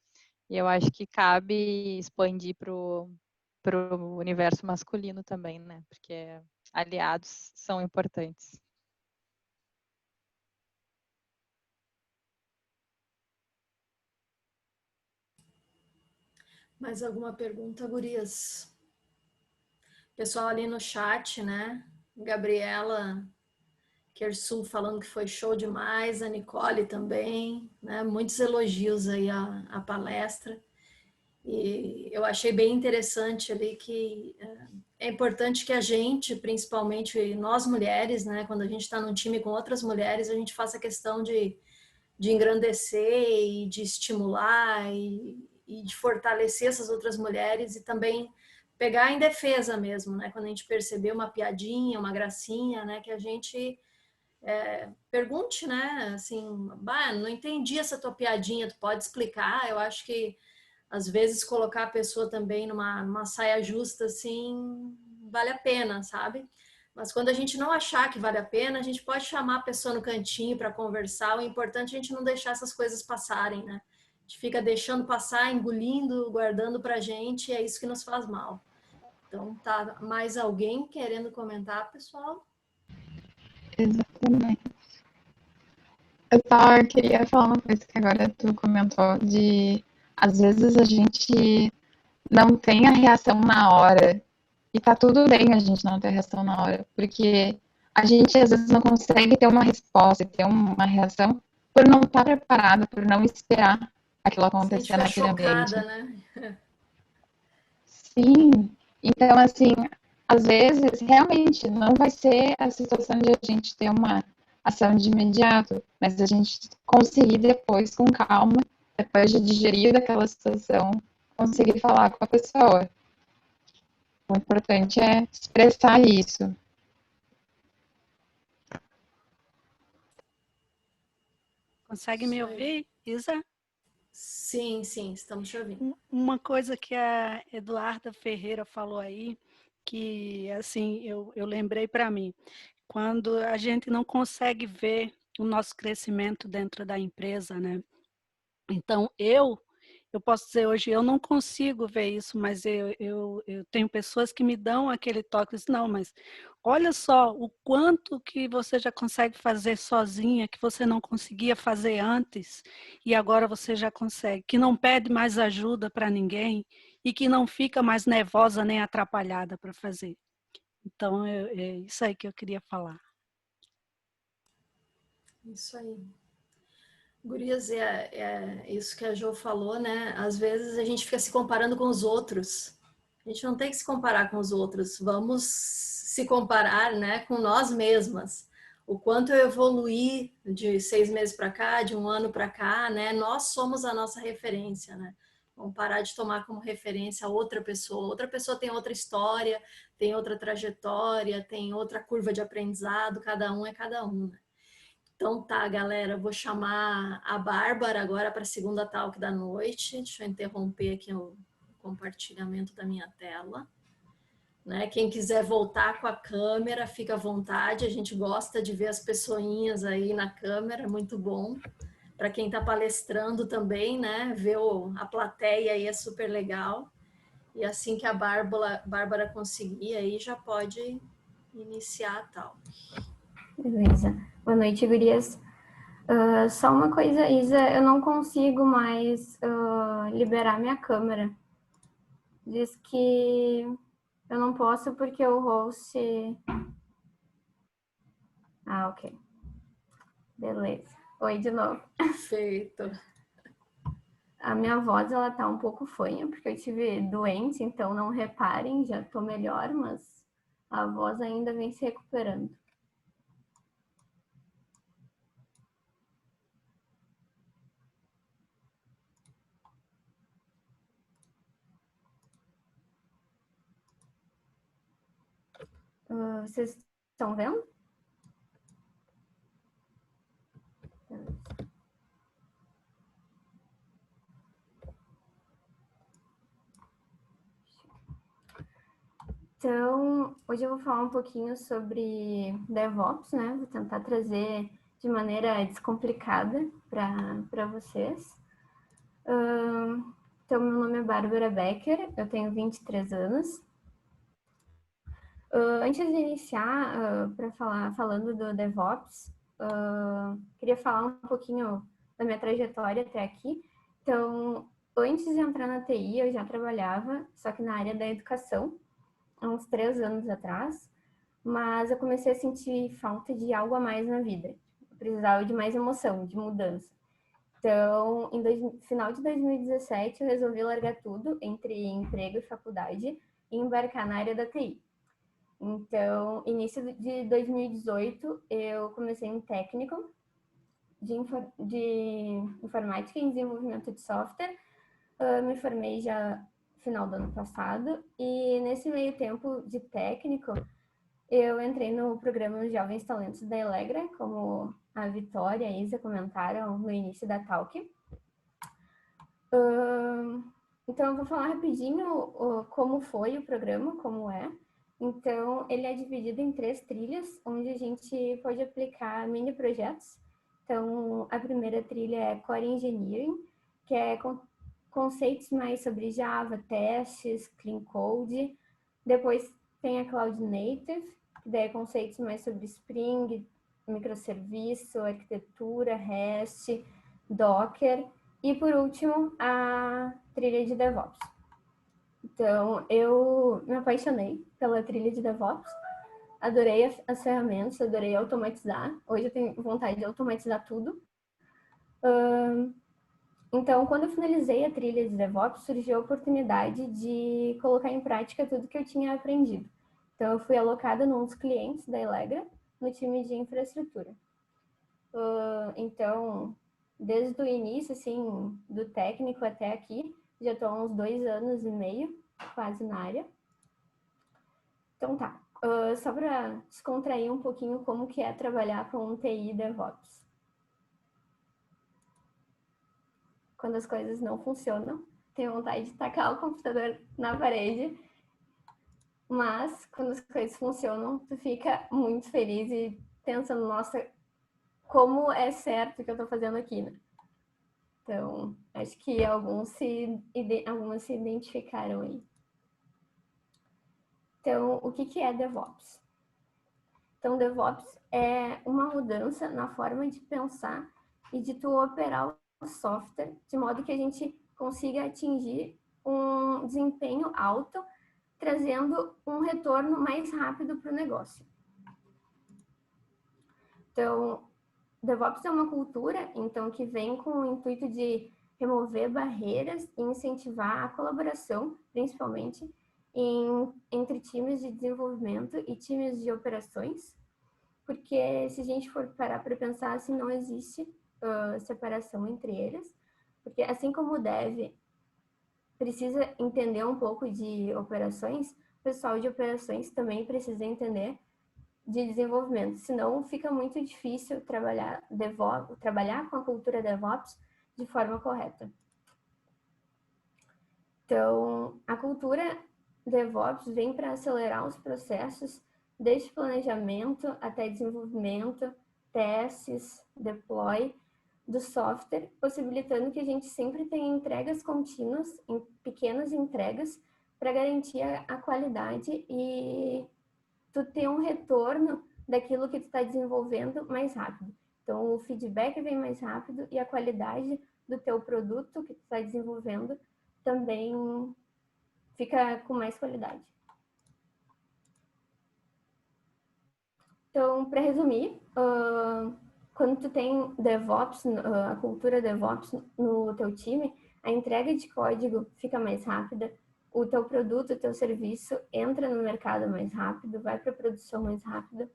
E eu acho que cabe expandir pro universo masculino também, né? Porque aliados são importantes. Mais alguma pergunta, gurias? Pessoal ali no chat, né? Gabriela Kersul falando que foi show demais, a Nicole também, né? Muitos elogios aí à palestra. E eu achei bem interessante ali que é importante que a gente, principalmente nós mulheres, né? Quando a gente está num time com outras mulheres, a gente faça questão de engrandecer e de estimular e de fortalecer essas outras mulheres e também pegar em defesa mesmo, né? Quando a gente perceber uma piadinha, uma gracinha, né? Que a gente pergunte, né? Assim, bah, não entendi essa tua piadinha, tu pode explicar? Eu acho que às vezes colocar a pessoa também numa saia justa, assim, vale a pena, sabe? Mas quando a gente não achar que vale a pena, a gente pode chamar a pessoa no cantinho para conversar. O importante é a gente não deixar essas coisas passarem, né? A gente fica deixando passar, engolindo, guardando pra gente, e é isso que nos faz mal. Então, tá mais alguém querendo comentar, pessoal? Exatamente. Eu só queria falar uma coisa que agora tu comentou de às vezes a gente não tem a reação na hora. E tá tudo bem a gente não ter reação na hora, porque a gente às vezes não consegue ter uma resposta, ter uma reação por não estar preparado, por não esperar aquilo A gente acontecer fica naquele ambiente. chocada, né? Sim, então assim, às vezes realmente não vai ser a situação de a gente ter uma ação de imediato, mas a gente conseguir depois, com calma, depois de digerir daquela situação, conseguir falar com a pessoa. O importante é expressar isso. Consegue me ouvir, Isa? Sim, sim, estamos te ouvindo. Uma coisa que a Eduarda Ferreira falou aí, que assim eu lembrei para mim, quando a gente não consegue ver o nosso crescimento dentro da empresa, né? Então eu posso dizer hoje, eu não consigo ver isso, mas eu tenho pessoas que me dão aquele toque, não, mas olha só o quanto que você já consegue fazer sozinha, que você não conseguia fazer antes, e agora você já consegue, que não pede mais ajuda para ninguém e que não fica mais nervosa nem atrapalhada para fazer. Então, é isso aí que eu queria falar. Isso aí. Gurias, é isso que a Jo falou, né? Às vezes a gente fica se comparando com os outros. A gente não tem que se comparar com os outros. Vamos se comparar, né, com nós mesmas. O quanto eu evoluí de 6 meses para cá, de um ano para cá, né? Nós somos a nossa referência, né? Vamos parar de tomar como referência outra pessoa. Outra pessoa tem outra história, tem outra trajetória, tem outra curva de aprendizado. Cada um é cada um, né? Então tá, galera, vou chamar a Bárbara agora para a segunda talk da noite. Deixa eu interromper aqui o compartilhamento da minha tela. Né? Quem quiser voltar com a câmera, fica à vontade. A gente gosta de ver as pessoinhas aí na câmera, muito bom. Para quem está palestrando também, né? Ver a plateia aí é super legal. E assim que a Bárbara conseguir, aí já pode iniciar a talk. Beleza. Boa noite, gurias. Só uma coisa, Isa, eu não consigo mais liberar minha câmera. Diz que eu não posso porque o host... Ah, ok. Beleza. Oi de novo. Perfeito. A minha voz, ela tá um pouco fanha, porque eu tive doente, então não reparem, já tô melhor, mas a voz ainda vem se recuperando. Vocês estão vendo? Então, hoje eu vou falar um pouquinho sobre DevOps, né? Vou tentar trazer de maneira descomplicada para vocês. Então, meu nome é Bárbara Becker, eu tenho 23 anos. Antes de iniciar, falando do DevOps, queria falar um pouquinho da minha trajetória até aqui. Então, antes de entrar na TI, eu já trabalhava, só que na área da educação, há uns 3 anos atrás, mas eu comecei a sentir falta de algo a mais na vida. Eu precisava de mais emoção, de mudança. Então, final de 2017, eu resolvi largar tudo entre emprego e faculdade e embarcar na área da TI. Então, início de 2018, eu comecei um técnico de informática e desenvolvimento de software. Me formei já no final do ano passado e nesse meio tempo de técnico, eu entrei no programa Jovens Talentos da Elegra, como a Vitória e a Isa comentaram no início da talk. Então, eu vou falar rapidinho como foi o programa, como é. Então, ele é dividido em 3 trilhas, onde a gente pode aplicar mini projetos. Então, a primeira trilha é Core Engineering, que é conceitos mais sobre Java, testes, Clean Code. Depois tem a Cloud Native, que daí é conceitos mais sobre Spring, microserviço, arquitetura, REST, Docker. E, por último, a trilha de DevOps. Então, eu me apaixonei pela trilha de DevOps, adorei as ferramentas, adorei automatizar. Hoje eu tenho vontade de automatizar tudo. Então, quando eu finalizei a trilha de DevOps, surgiu a oportunidade de colocar em prática tudo que eu tinha aprendido. Então, eu fui alocada num dos clientes da Elegra, no time de infraestrutura. Então, desde o início, assim, do técnico até aqui, já estou há uns 2 anos e meio, quase na área. Então tá, só para descontrair um pouquinho como que é trabalhar com um TI e DevOps. Quando as coisas não funcionam, tenho vontade de tacar o computador na parede, mas quando as coisas funcionam, tu fica muito feliz e pensando, nossa, como é certo o que eu estou fazendo aqui, né? Então, acho que algumas se identificaram aí. Então, o que é DevOps? Então, DevOps é uma mudança na forma de pensar e de tu operar o software, de modo que a gente consiga atingir um desempenho alto trazendo um retorno mais rápido para o negócio. Então, DevOps é uma cultura, então, que vem com o intuito de remover barreiras e incentivar a colaboração, principalmente, entre times de desenvolvimento e times de operações, porque se a gente for parar para pensar, assim, não existe separação entre eles, porque assim como o Dev precisa entender um pouco de operações, o pessoal de operações também precisa entender de desenvolvimento, senão fica muito difícil trabalhar com a cultura DevOps de forma correta. Então, a cultura DevOps vem para acelerar os processos, desde planejamento até desenvolvimento, testes, deploy do software, possibilitando que a gente sempre tenha entregas contínuas, em pequenas entregas, para garantir a qualidade e tu ter um retorno daquilo que tu está desenvolvendo mais rápido. Então, o feedback vem mais rápido e a qualidade do teu produto que tu está desenvolvendo também fica com mais qualidade. Então, para resumir, quando tu tem DevOps, a cultura DevOps no teu time, a entrega de código fica mais rápida, o teu produto, o teu serviço entra no mercado mais rápido, vai para a produção mais rápido,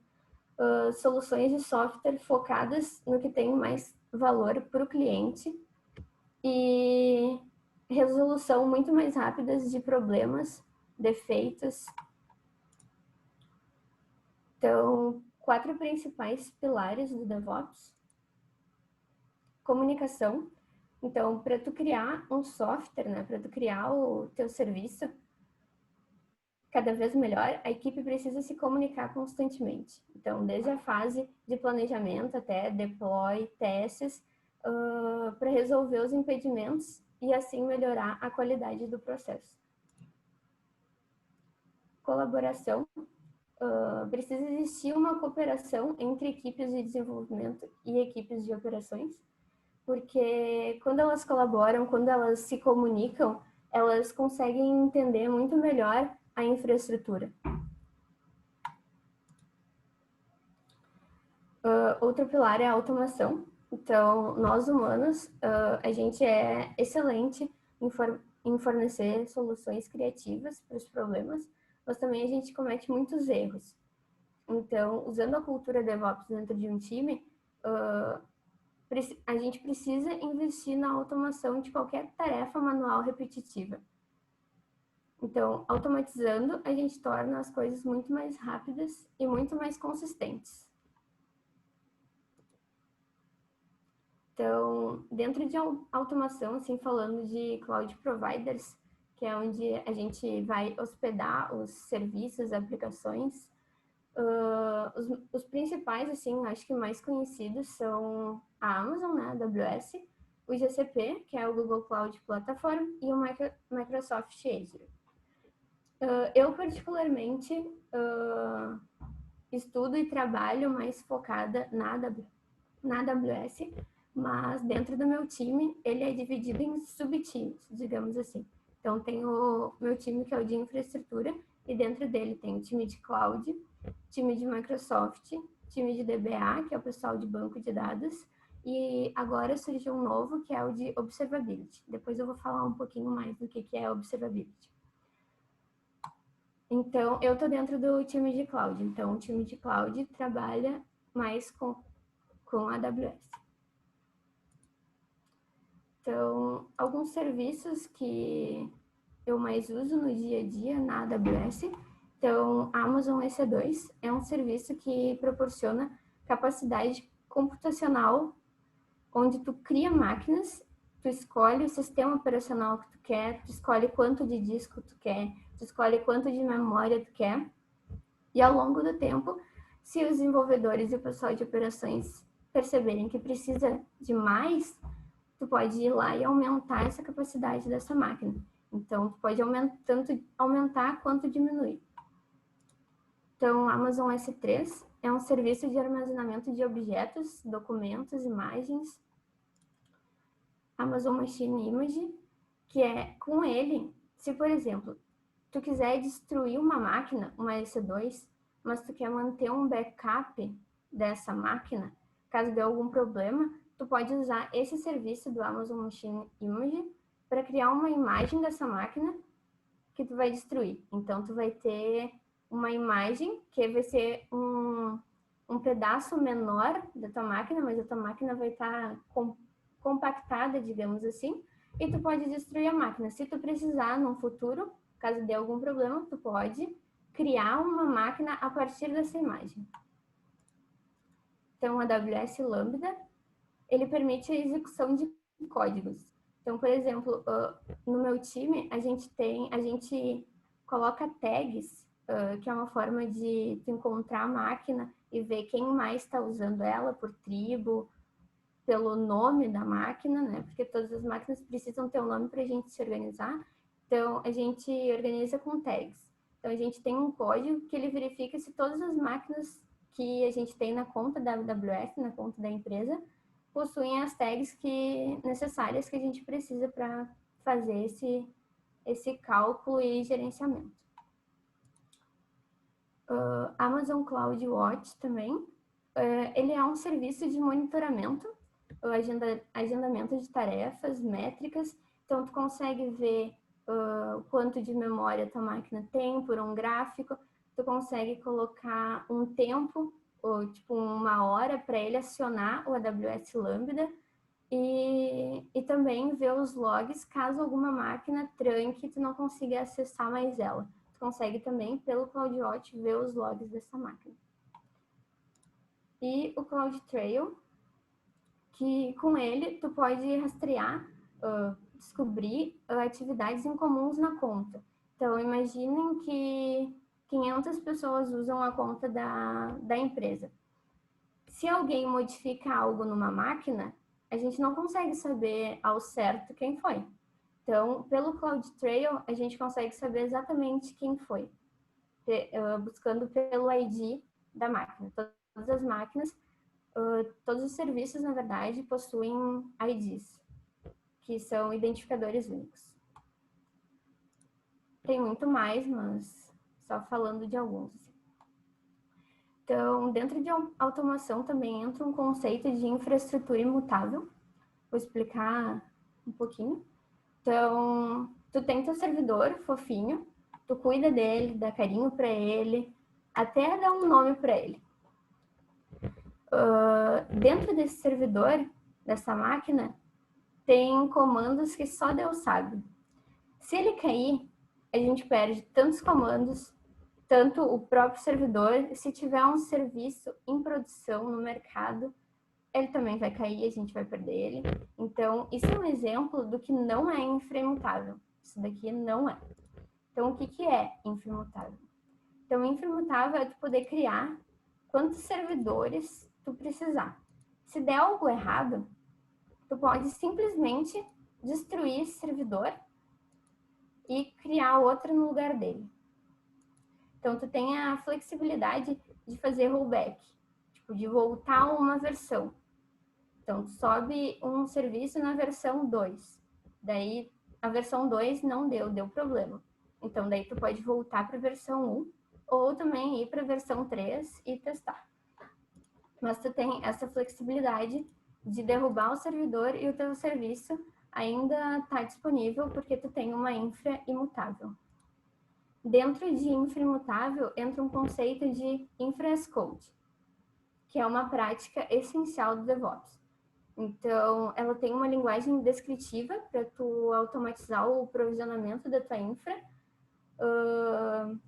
soluções de software focadas no que tem mais valor para o cliente e resolução muito mais rápidas de problemas, defeitos. Então, 4 principais pilares do DevOps. Comunicação. Então, para tu criar um software, né, para tu criar o teu serviço cada vez melhor, a equipe precisa se comunicar constantemente. Então, desde a fase de planejamento até deploy, testes, para resolver os impedimentos e assim melhorar a qualidade do processo. Colaboração. Precisa existir uma cooperação entre equipes de desenvolvimento e equipes de operações, porque quando elas colaboram, quando elas se comunicam, elas conseguem entender muito melhor a infraestrutura. Outro pilar é a automação. Então, nós humanos, a gente é excelente em fornecer soluções criativas para os problemas, mas também a gente comete muitos erros. Então, usando a cultura DevOps dentro de um time, a gente precisa investir na automação de qualquer tarefa manual repetitiva. Então, automatizando, a gente torna as coisas muito mais rápidas e muito mais consistentes. Então, dentro de automação, assim, falando de cloud providers, que é onde a gente vai hospedar os serviços, aplicações, os principais, assim, acho que mais conhecidos são a Amazon, né, a AWS, o GCP, que é o Google Cloud Platform, e o Microsoft Azure. Eu, particularmente, estudo e trabalho mais focada na AWS, mas dentro do meu time, ele é dividido em subtimes, digamos assim. Então, tem o meu time, que é o de infraestrutura, e dentro dele tem o time de cloud, time de Microsoft, time de DBA, que é o pessoal de banco de dados, e agora surgiu um novo, que é o de observability. Depois eu vou falar um pouquinho mais do que é observability. Então, eu estou dentro do time de cloud. Então, o time de cloud trabalha mais com a AWS. Então, alguns serviços que eu mais uso no dia a dia na AWS. Então, a Amazon EC2 é um serviço que proporciona capacidade computacional, onde tu cria máquinas, tu escolhe o sistema operacional que tu quer, tu escolhe quanto de disco tu quer, tu escolhe quanto de memória tu quer. E ao longo do tempo, se os desenvolvedores e o pessoal de operações perceberem que precisa de mais, tu pode ir lá e aumentar essa capacidade dessa máquina. Então, tu pode tanto aumentar quanto diminuir. Então, a Amazon S3 é um serviço de armazenamento de objetos, documentos, imagens. Amazon Machine Image, que é com ele, se, por exemplo, tu quiser destruir uma máquina, uma EC2, mas tu quer manter um backup dessa máquina, caso dê algum problema, tu pode usar esse serviço do Amazon Machine Image para criar uma imagem dessa máquina que tu vai destruir. Então, tu vai ter uma imagem que vai ser um pedaço menor da tua máquina, mas a tua máquina vai estar compactada, digamos assim, e tu pode destruir a máquina. Se tu precisar, no futuro, caso dê algum problema, tu pode criar uma máquina a partir dessa imagem. Então, o AWS Lambda, ele permite a execução de códigos. Então, por exemplo, no meu time, a gente coloca tags, que é uma forma de tu encontrar a máquina e ver quem mais está usando ela por tribo, pelo nome da máquina, né? Porque todas as máquinas precisam ter um nome para a gente se organizar. Então, a gente organiza com tags. Então, a gente tem um código que ele verifica se todas as máquinas que a gente tem na conta da AWS, na conta da empresa, possuem as tags necessárias que a gente precisa para fazer esse cálculo e gerenciamento. Amazon CloudWatch também, ele é um serviço de monitoramento, agendamento de tarefas, métricas, então tu consegue ver quanto de memória tua máquina tem por um gráfico, tu consegue colocar um tempo, ou tipo uma hora para ele acionar o AWS Lambda e também ver os logs caso alguma máquina tranque e tu não consiga acessar mais ela. Tu consegue também, pelo CloudWatch, ver os logs dessa máquina. E o CloudTrail, que com ele tu pode rastrear, descobrir atividades incomuns na conta. Então, imaginem que 500 pessoas usam a conta da empresa. Se alguém modifica algo numa máquina, a gente não consegue saber ao certo quem foi. Então, pelo CloudTrail, a gente consegue saber exatamente quem foi, buscando pelo ID da máquina. Todas as máquinas, todos os serviços, na verdade, possuem IDs, que são identificadores únicos. Tem muito mais, mas só falando de alguns. Então, dentro de automação também entra um conceito de infraestrutura imutável. Vou explicar um pouquinho. Então, tu tem teu servidor fofinho, tu cuida dele, dá carinho para ele, até dá um nome para ele. Dentro desse servidor, dessa máquina, tem comandos que só Deus sabe. Se ele cair, a gente perde tantos comandos, tanto o próprio servidor, se tiver um serviço em produção no mercado, ele também vai cair, a gente vai perder ele. Então, isso é um exemplo do que não é inframutável. Isso daqui não é. Então, o que é inframutável? Então, inframutável é tu poder criar quantos servidores tu precisar. Se der algo errado, tu pode simplesmente destruir esse servidor e criar outro no lugar dele. Então, tu tem a flexibilidade de fazer rollback, tipo, de voltar a uma versão. Então, tu sobe um serviço na versão 2. Daí, a versão 2 não deu problema. Então, daí tu pode voltar para a versão 1 ou também ir para a versão 3 e testar. Mas tu tem essa flexibilidade de derrubar o servidor e o teu serviço ainda está disponível porque tu tem uma infra imutável. Dentro de infra imutável entra um conceito de infra as code, que é uma prática essencial do DevOps. Então, ela tem uma linguagem descritiva para tu automatizar o provisionamento da tua infra.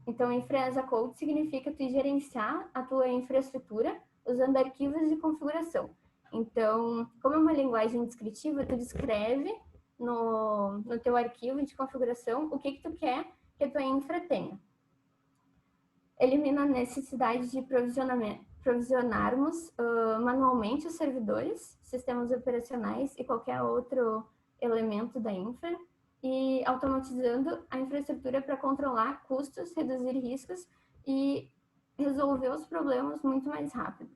Então, infra as a code significa tu gerenciar a tua infraestrutura usando arquivos de configuração. Então, como é uma linguagem descritiva, tu descreve no teu arquivo de configuração o que tu quer que a tua infra tenha. Elimina a necessidade de provisionarmos manualmente os servidores, sistemas operacionais e qualquer outro elemento da infra, e automatizando a infraestrutura para controlar custos, reduzir riscos e resolver os problemas muito mais rápido.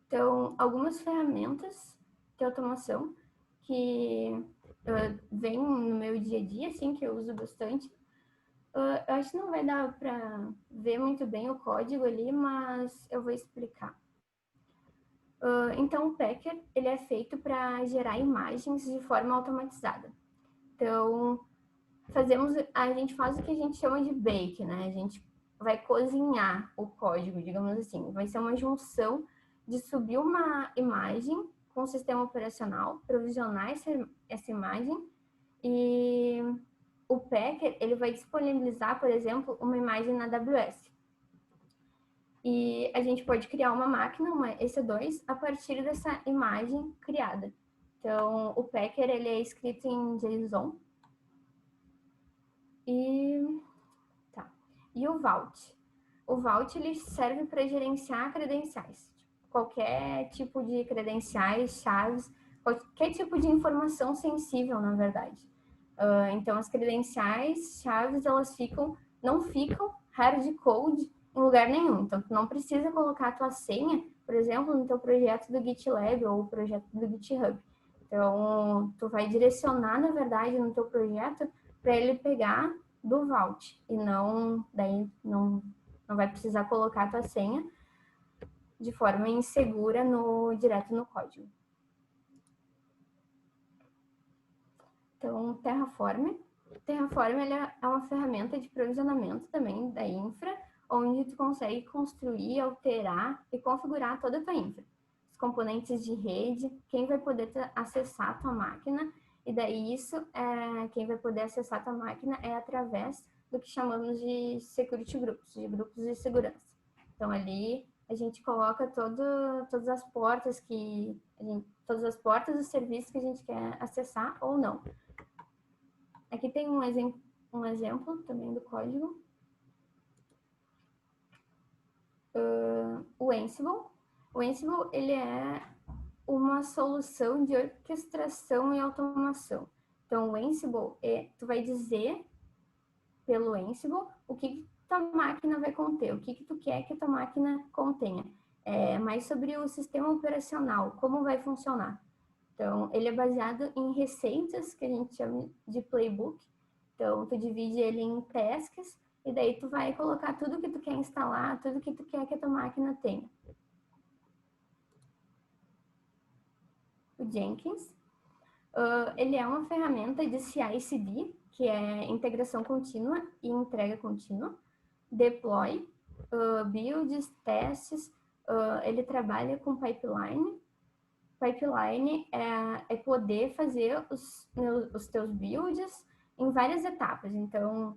Então, algumas ferramentas de automação que vem no meu dia a dia, assim, que eu uso bastante. Eu acho que não vai dar para ver muito bem o código ali, mas eu vou explicar. Então, o Packer, ele é feito para gerar imagens de forma automatizada. Então, a gente faz o que a gente chama de bake, né? A gente vai cozinhar o código, digamos assim. Vai ser uma junção de subir uma imagem com o sistema operacional, provisionar essa imagem e o Packer, ele vai disponibilizar, por exemplo, uma imagem na AWS. E a gente pode criar uma máquina, uma EC2, a partir dessa imagem criada. Então, o Packer, ele é escrito em JSON. E o Vault. O Vault, ele serve para gerenciar credenciais. Qualquer tipo de credenciais, chaves, qualquer tipo de informação sensível, na verdade. Então, as credenciais, chaves, elas não ficam hardcode em lugar nenhum. Então, tu não precisa colocar a tua senha, por exemplo, no teu projeto do GitLab ou projeto do GitHub. Então, tu vai direcionar, na verdade, no teu projeto para ele pegar do Vault e daí não vai precisar colocar a tua senha de forma insegura direto no código. Então, Terraform. Terraform ele é uma ferramenta de provisionamento também da infra, onde tu consegue construir, alterar e configurar toda a tua infra. Os componentes de rede, quem vai poder acessar a tua máquina, e daí quem vai poder acessar a tua máquina é através do que chamamos de security groups, de grupos de segurança. Então, ali a gente coloca todas as portas dos serviços que a gente quer acessar ou não. Aqui tem um exemplo também do código. O Ansible. O Ansible, ele é uma solução de orquestração e automação. Então, o Ansible, tu vai dizer pelo Ansible o que tua máquina vai conter, o que tu quer que tua máquina contenha. Mais sobre o sistema operacional, como vai funcionar. Então, ele é baseado em receitas, que a gente chama de playbook. Então, tu divide ele em tasks, e daí tu vai colocar tudo que tu quer instalar, tudo que tu quer que a tua máquina tenha. O Jenkins, ele é uma ferramenta de CI/CD, que é integração contínua e entrega contínua. Deploy, builds, testes, ele trabalha com pipeline. Pipeline é poder fazer os teus builds em várias etapas. Então,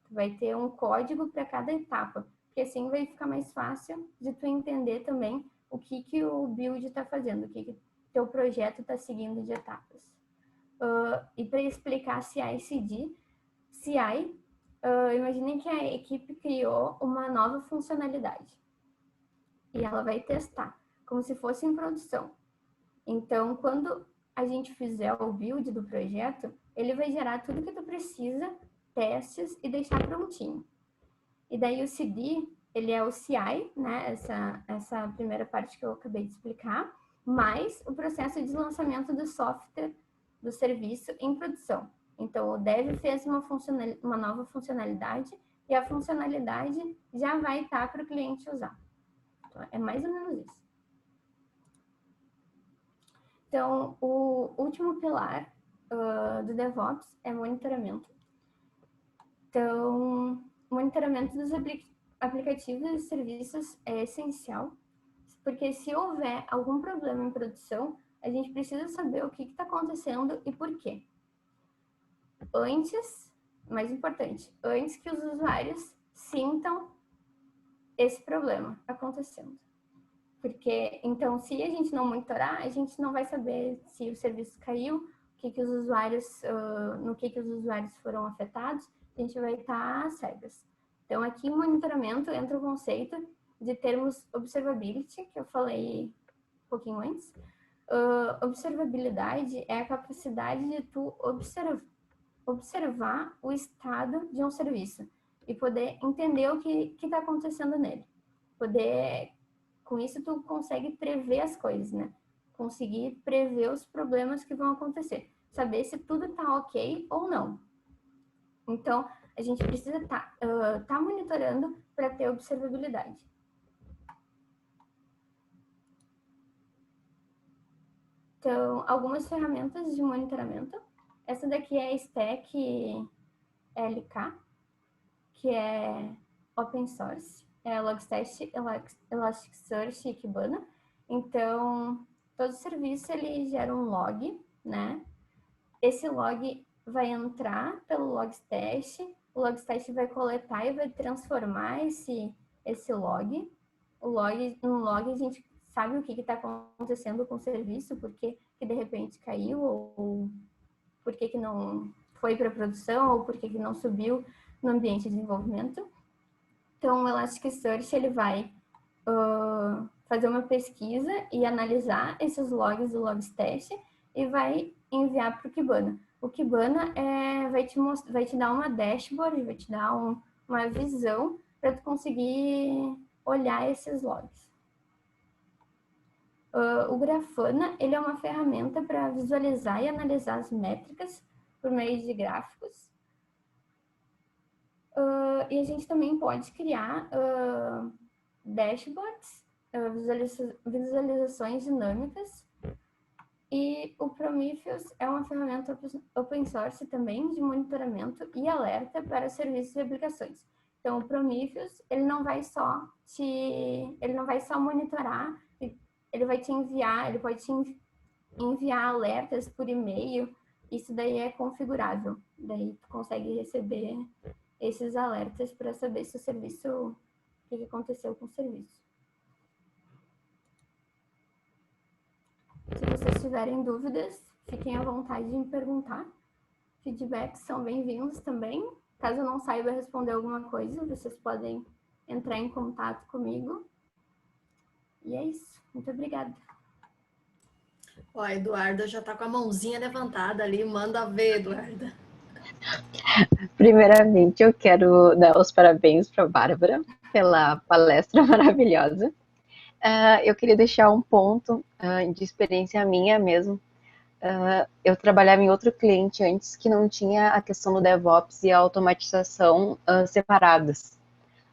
tu vai ter um código para cada etapa, porque assim vai ficar mais fácil de tu entender também o que o build está fazendo, o que teu projeto está seguindo de etapas. E para explicar CI/CD, imaginem que a equipe criou uma nova funcionalidade e ela vai testar, como se fosse em produção. Então, quando a gente fizer o build do projeto, ele vai gerar tudo que tu precisa, testes e deixar prontinho. E daí o CD, ele é o CI, né? Essa primeira parte que eu acabei de explicar, mais o processo de lançamento do software, do serviço em produção. Então, o dev fez uma nova funcionalidade e a funcionalidade já vai estar para o cliente usar. Então, é mais ou menos isso. Então, o último pilar do DevOps é monitoramento. Então, monitoramento dos aplicativos e serviços é essencial, porque se houver algum problema em produção, a gente precisa saber o que está acontecendo e por quê. Mais importante, antes que os usuários sintam esse problema acontecendo. Porque, então, se a gente não monitorar, a gente não vai saber se o serviço caiu, no que os usuários foram afetados, a gente vai estar cegas. Então, aqui em monitoramento entra o conceito de termos observability, que eu falei um pouquinho antes. Observabilidade é a capacidade de tu observar o estado de um serviço e poder entender o que está acontecendo nele. Com isso, tu consegue prever as coisas, né? Conseguir prever os problemas que vão acontecer. saber se tudo está ok ou não. Então, a gente precisa tá monitorando para ter observabilidade. Então, algumas ferramentas de monitoramento. Essa daqui é a Stack LK, que é open source. É Logstash, Elasticsearch e Kibana. Então, todo serviço ele gera um log, né? Esse log vai entrar pelo Logstash, o Logstash vai coletar e vai transformar esse log. No log a gente sabe o que está acontecendo com o serviço, por que de repente caiu, ou por que não foi para produção, ou por que não subiu no ambiente de desenvolvimento. Então, o Elasticsearch ele vai fazer uma pesquisa e analisar esses logs do Logstash e vai enviar para o Kibana. O Kibana vai te dar uma dashboard, vai te dar uma visão para tu conseguir olhar esses logs. O Grafana ele é uma ferramenta para visualizar e analisar as métricas por meio de gráficos. E a gente também pode criar dashboards, visualizações dinâmicas. E o Prometheus é uma ferramenta open source também de monitoramento e alerta para serviços e aplicações. Então, o Prometheus ele não vai só monitorar, ele vai te enviar, ele pode te enviar alertas por e-mail. Isso daí é configurável. Daí tu consegue receber esses alertas para saber se o serviço, o que aconteceu com o serviço. Se vocês tiverem dúvidas, fiquem à vontade de me perguntar. Feedbacks são bem-vindos também. Caso eu não saiba responder alguma coisa, vocês podem entrar em contato comigo. E é isso. Muito obrigada. Ó, a Eduarda já está com a mãozinha levantada ali. Manda ver, Eduarda. Primeiramente, eu quero dar os parabéns para a Bárbara pela palestra maravilhosa. Eu queria deixar um ponto de experiência minha mesmo. Eu trabalhava em outro cliente antes que não tinha a questão do DevOps e a automatização separadas,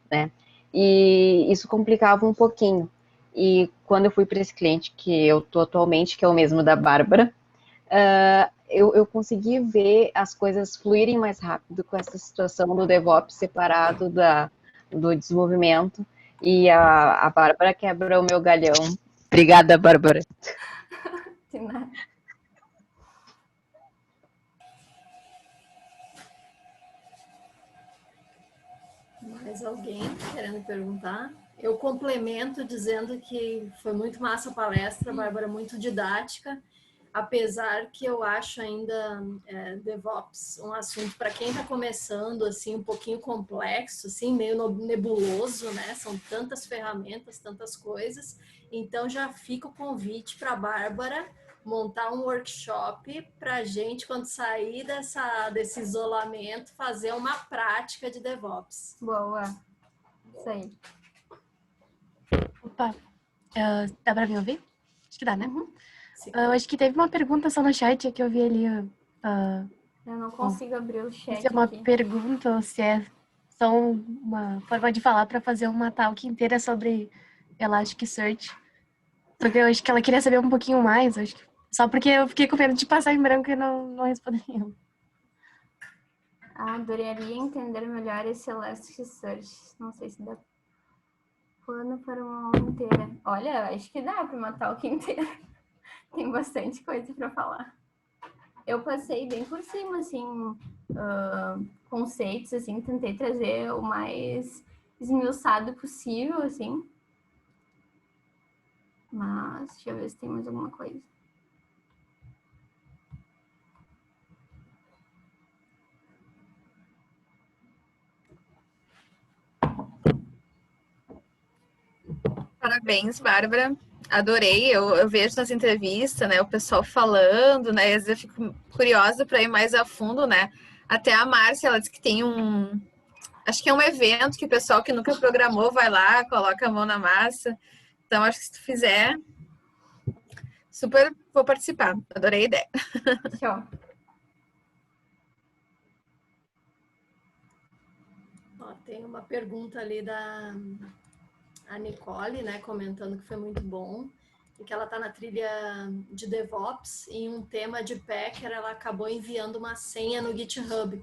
né? E isso complicava um pouquinho. E quando eu fui para esse cliente que eu estou atualmente, que é o mesmo da Bárbara, eu consegui ver as coisas fluírem mais rápido com essa situação do DevOps separado do desenvolvimento. E a Bárbara quebra o meu galhão. Obrigada, Bárbara. De nada. Mais alguém querendo perguntar? Eu complemento dizendo que foi muito massa a palestra, Bárbara, muito didática, apesar que eu acho ainda DevOps um assunto para quem está começando, assim, um pouquinho complexo, assim, meio nebuloso, né? São tantas ferramentas, tantas coisas. Então, já fica o convite para a Bárbara montar um workshop para a gente, quando sair desse isolamento, fazer uma prática de DevOps. Boa. Isso aí. Opa, dá para me ouvir? Acho que dá, né? Uhum. Acho que teve uma pergunta só no chat que eu vi ali. Eu não consigo abrir o chat. Se é uma aqui. pergunta ou se é só uma forma de falar para fazer uma talk inteira sobre Elasticsearch. Só que eu acho que ela queria saber um pouquinho mais, acho que só porque eu fiquei com medo de passar em branco e não responder nenhum. Adoraria entender melhor esse Elasticsearch. Não sei se dá plano para uma aula inteira. Olha, acho que dá para uma talk inteira. Tem bastante coisa para falar. Eu passei bem por cima, assim, conceitos, assim, tentei trazer o mais esmiuçado possível, assim. Mas, deixa eu ver se tem mais alguma coisa. Parabéns, Bárbara. Adorei. Eu vejo nas entrevistas, né, o pessoal falando, né, e às vezes eu fico curiosa para ir mais a fundo, né. Até a Márcia, ela disse que tem acho que é um evento que o pessoal que nunca programou vai lá, coloca a mão na massa. Então, acho que se tu fizer, super vou participar. Adorei a ideia. Show. Ó, tem uma pergunta ali da a Nicole, né, comentando que foi muito bom e que ela tá na trilha de DevOps e em um tema de Packer ela acabou enviando uma senha no GitHub,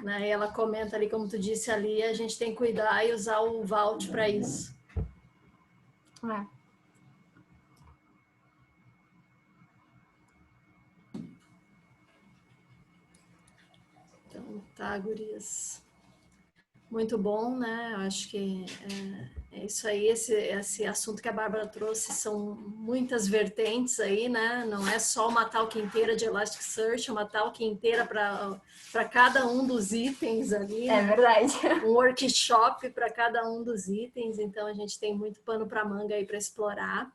né? E ela comenta ali, como tu disse ali, a gente tem que cuidar e usar o Vault para isso. É. Então, tá, gurias. Muito bom, né? Eu acho que é isso aí, esse assunto que a Bárbara trouxe, são muitas vertentes aí, né? Não é só uma talk inteira de Elasticsearch, é uma talk inteira para cada um dos itens ali. É né? verdade. Um workshop para cada um dos itens, então a gente tem muito pano para manga aí para explorar.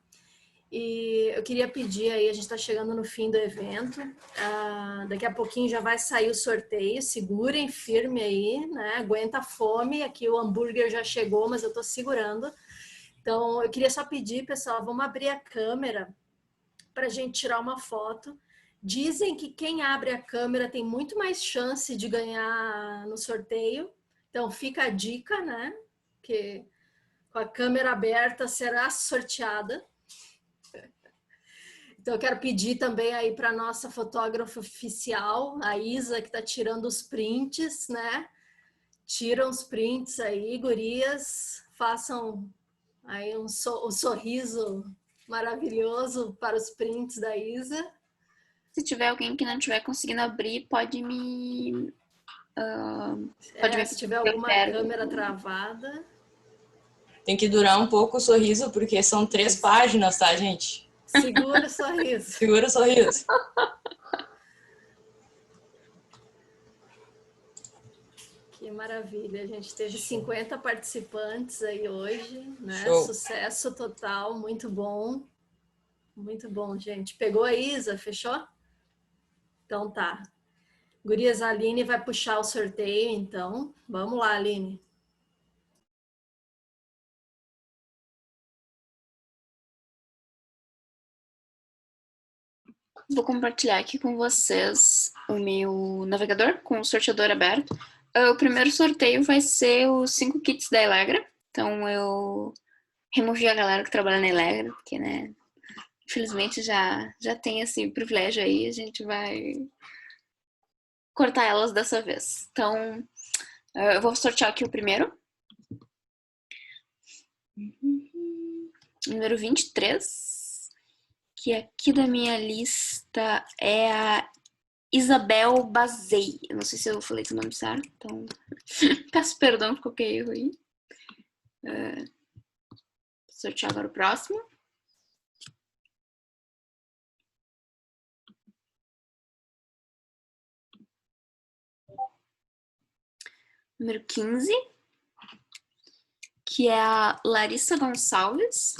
E eu queria pedir aí, a gente está chegando no fim do evento, daqui a pouquinho já vai sair o sorteio, segurem firme aí, né? Aguenta a fome, aqui o hambúrguer já chegou, mas eu estou segurando. Então, eu queria só pedir, pessoal, vamos abrir a câmera para a gente tirar uma foto. Dizem que quem abre a câmera tem muito mais chance de ganhar no sorteio, então fica a dica, né? Que com a câmera aberta será sorteada. Então, eu quero pedir também aí para a nossa fotógrafa oficial, a Isa, que está tirando os prints, né? Tiram os prints aí, gurias, façam aí um sorriso maravilhoso para os prints da Isa. Se tiver alguém que não estiver conseguindo abrir, pode me... pode me se tiver alguma câmera travada. Tem que durar um pouco o sorriso, porque são 3 páginas, tá, gente? Segura o sorriso. Segura o sorriso. Que maravilha. A gente teve 50 participantes aí hoje, né? Show. Sucesso total, muito bom. Muito bom, gente. Pegou a Isa? Fechou? Então tá. Gurias, a Aline vai puxar o sorteio, então. Vamos lá, Aline. Vou compartilhar aqui com vocês o meu navegador com o sorteador aberto. O primeiro sorteio vai ser os 5 kits da Elegra. Então eu removi a galera que trabalha na Elegra, porque, né, infelizmente já tem esse privilégio aí, a gente vai cortar elas dessa vez. Então eu vou sortear aqui o primeiro. Número 23, que aqui da minha lista é a Isabel Bazei. Eu não sei se eu falei seu nome certo, então peço perdão por qualquer erro aí. Sortear agora o próximo. Número 15, que é a Larissa Gonçalves.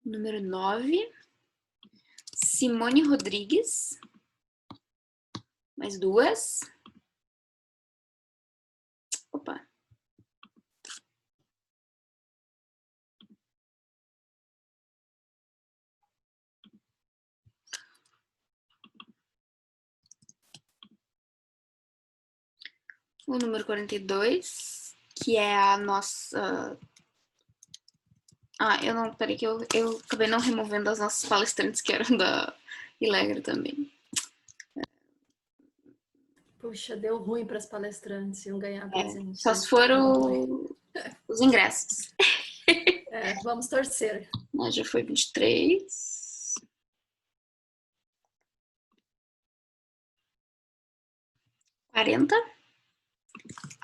Número 9, Simone Rodrigues. Mais 2. Opa. O número 42, que é a nossa... eu não... Peraí que eu acabei não removendo as nossas palestrantes que eram da Elegra também. Puxa, deu ruim para as palestrantes, iam ganhar presente. Só se foram os ingressos. Vamos torcer. Já foi 23.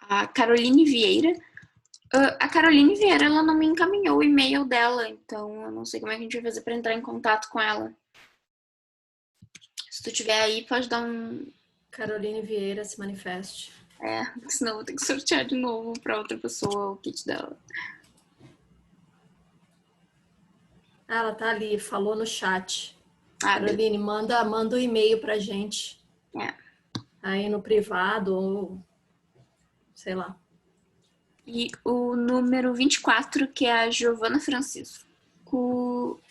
A Caroline Vieira. A Caroline Vieira, ela não me encaminhou o e-mail dela, então eu não sei como é que a gente vai fazer para entrar em contato com ela. Se tu tiver aí, pode dar um... Caroline Vieira, se manifeste. Senão eu vou ter que sortear de novo para outra pessoa o kit dela. Ela tá ali, falou no chat. Caroline, manda um e-mail pra gente. Aí no privado ou sei lá. E o número 24, que é a Giovana Francisco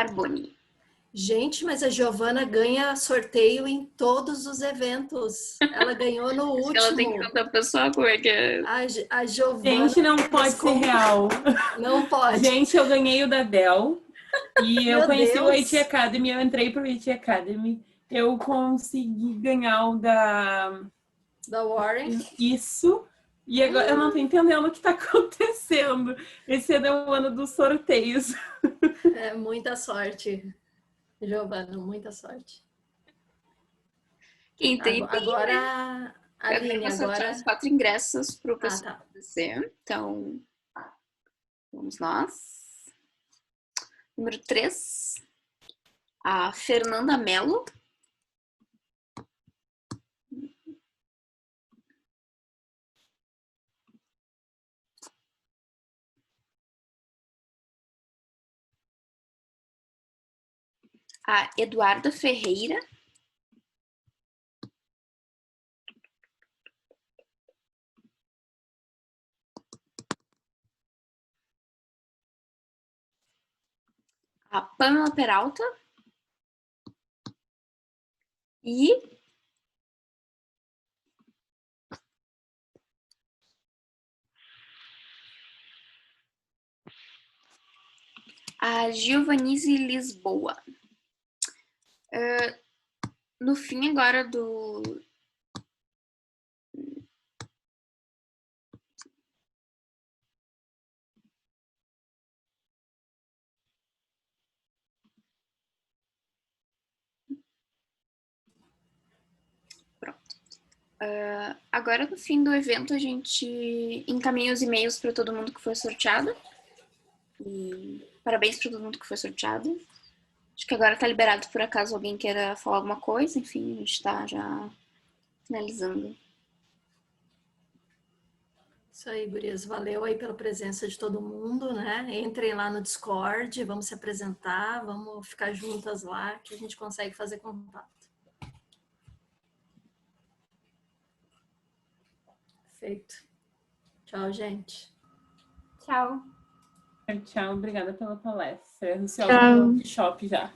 Carboni. Gente, mas a Giovana ganha sorteio em todos os eventos. Ela ganhou no último. Ela tem que contar pra pessoa porque... A Giovana... Gente, não pode ser real. Não pode. Gente, eu ganhei o da Dell. E eu Meu conheci o Deus. IT Academy, eu entrei pro IT Academy. Eu consegui ganhar o da Warren. Isso. E agora eu não tô entendendo o que tá acontecendo. Esse é o ano dos sorteios. É muita sorte, Giovana, muita sorte. Quem tem, agora, Aline, agora... os 4 ingressos pro pessoal tá. DC. Então, vamos nós. Número 3, a Fernanda Mello. A Eduarda Ferreira. A Pamela Peralta. E a Giovanise Lisboa. No fim agora do... Pronto. Agora no fim do evento a gente encaminha os e-mails para todo mundo que foi sorteado. E parabéns para todo mundo que foi sorteado. Acho que agora tá liberado por acaso alguém queira falar alguma coisa. Enfim, a gente tá já finalizando. Isso aí, gurias. Valeu aí pela presença de todo mundo, né? Entrem lá no Discord, vamos se apresentar, vamos ficar juntas lá, que a gente consegue fazer contato. Feito. Tchau, gente. Tchau. Tchau, obrigada pela palestra. Ansiosa pelo workshop já.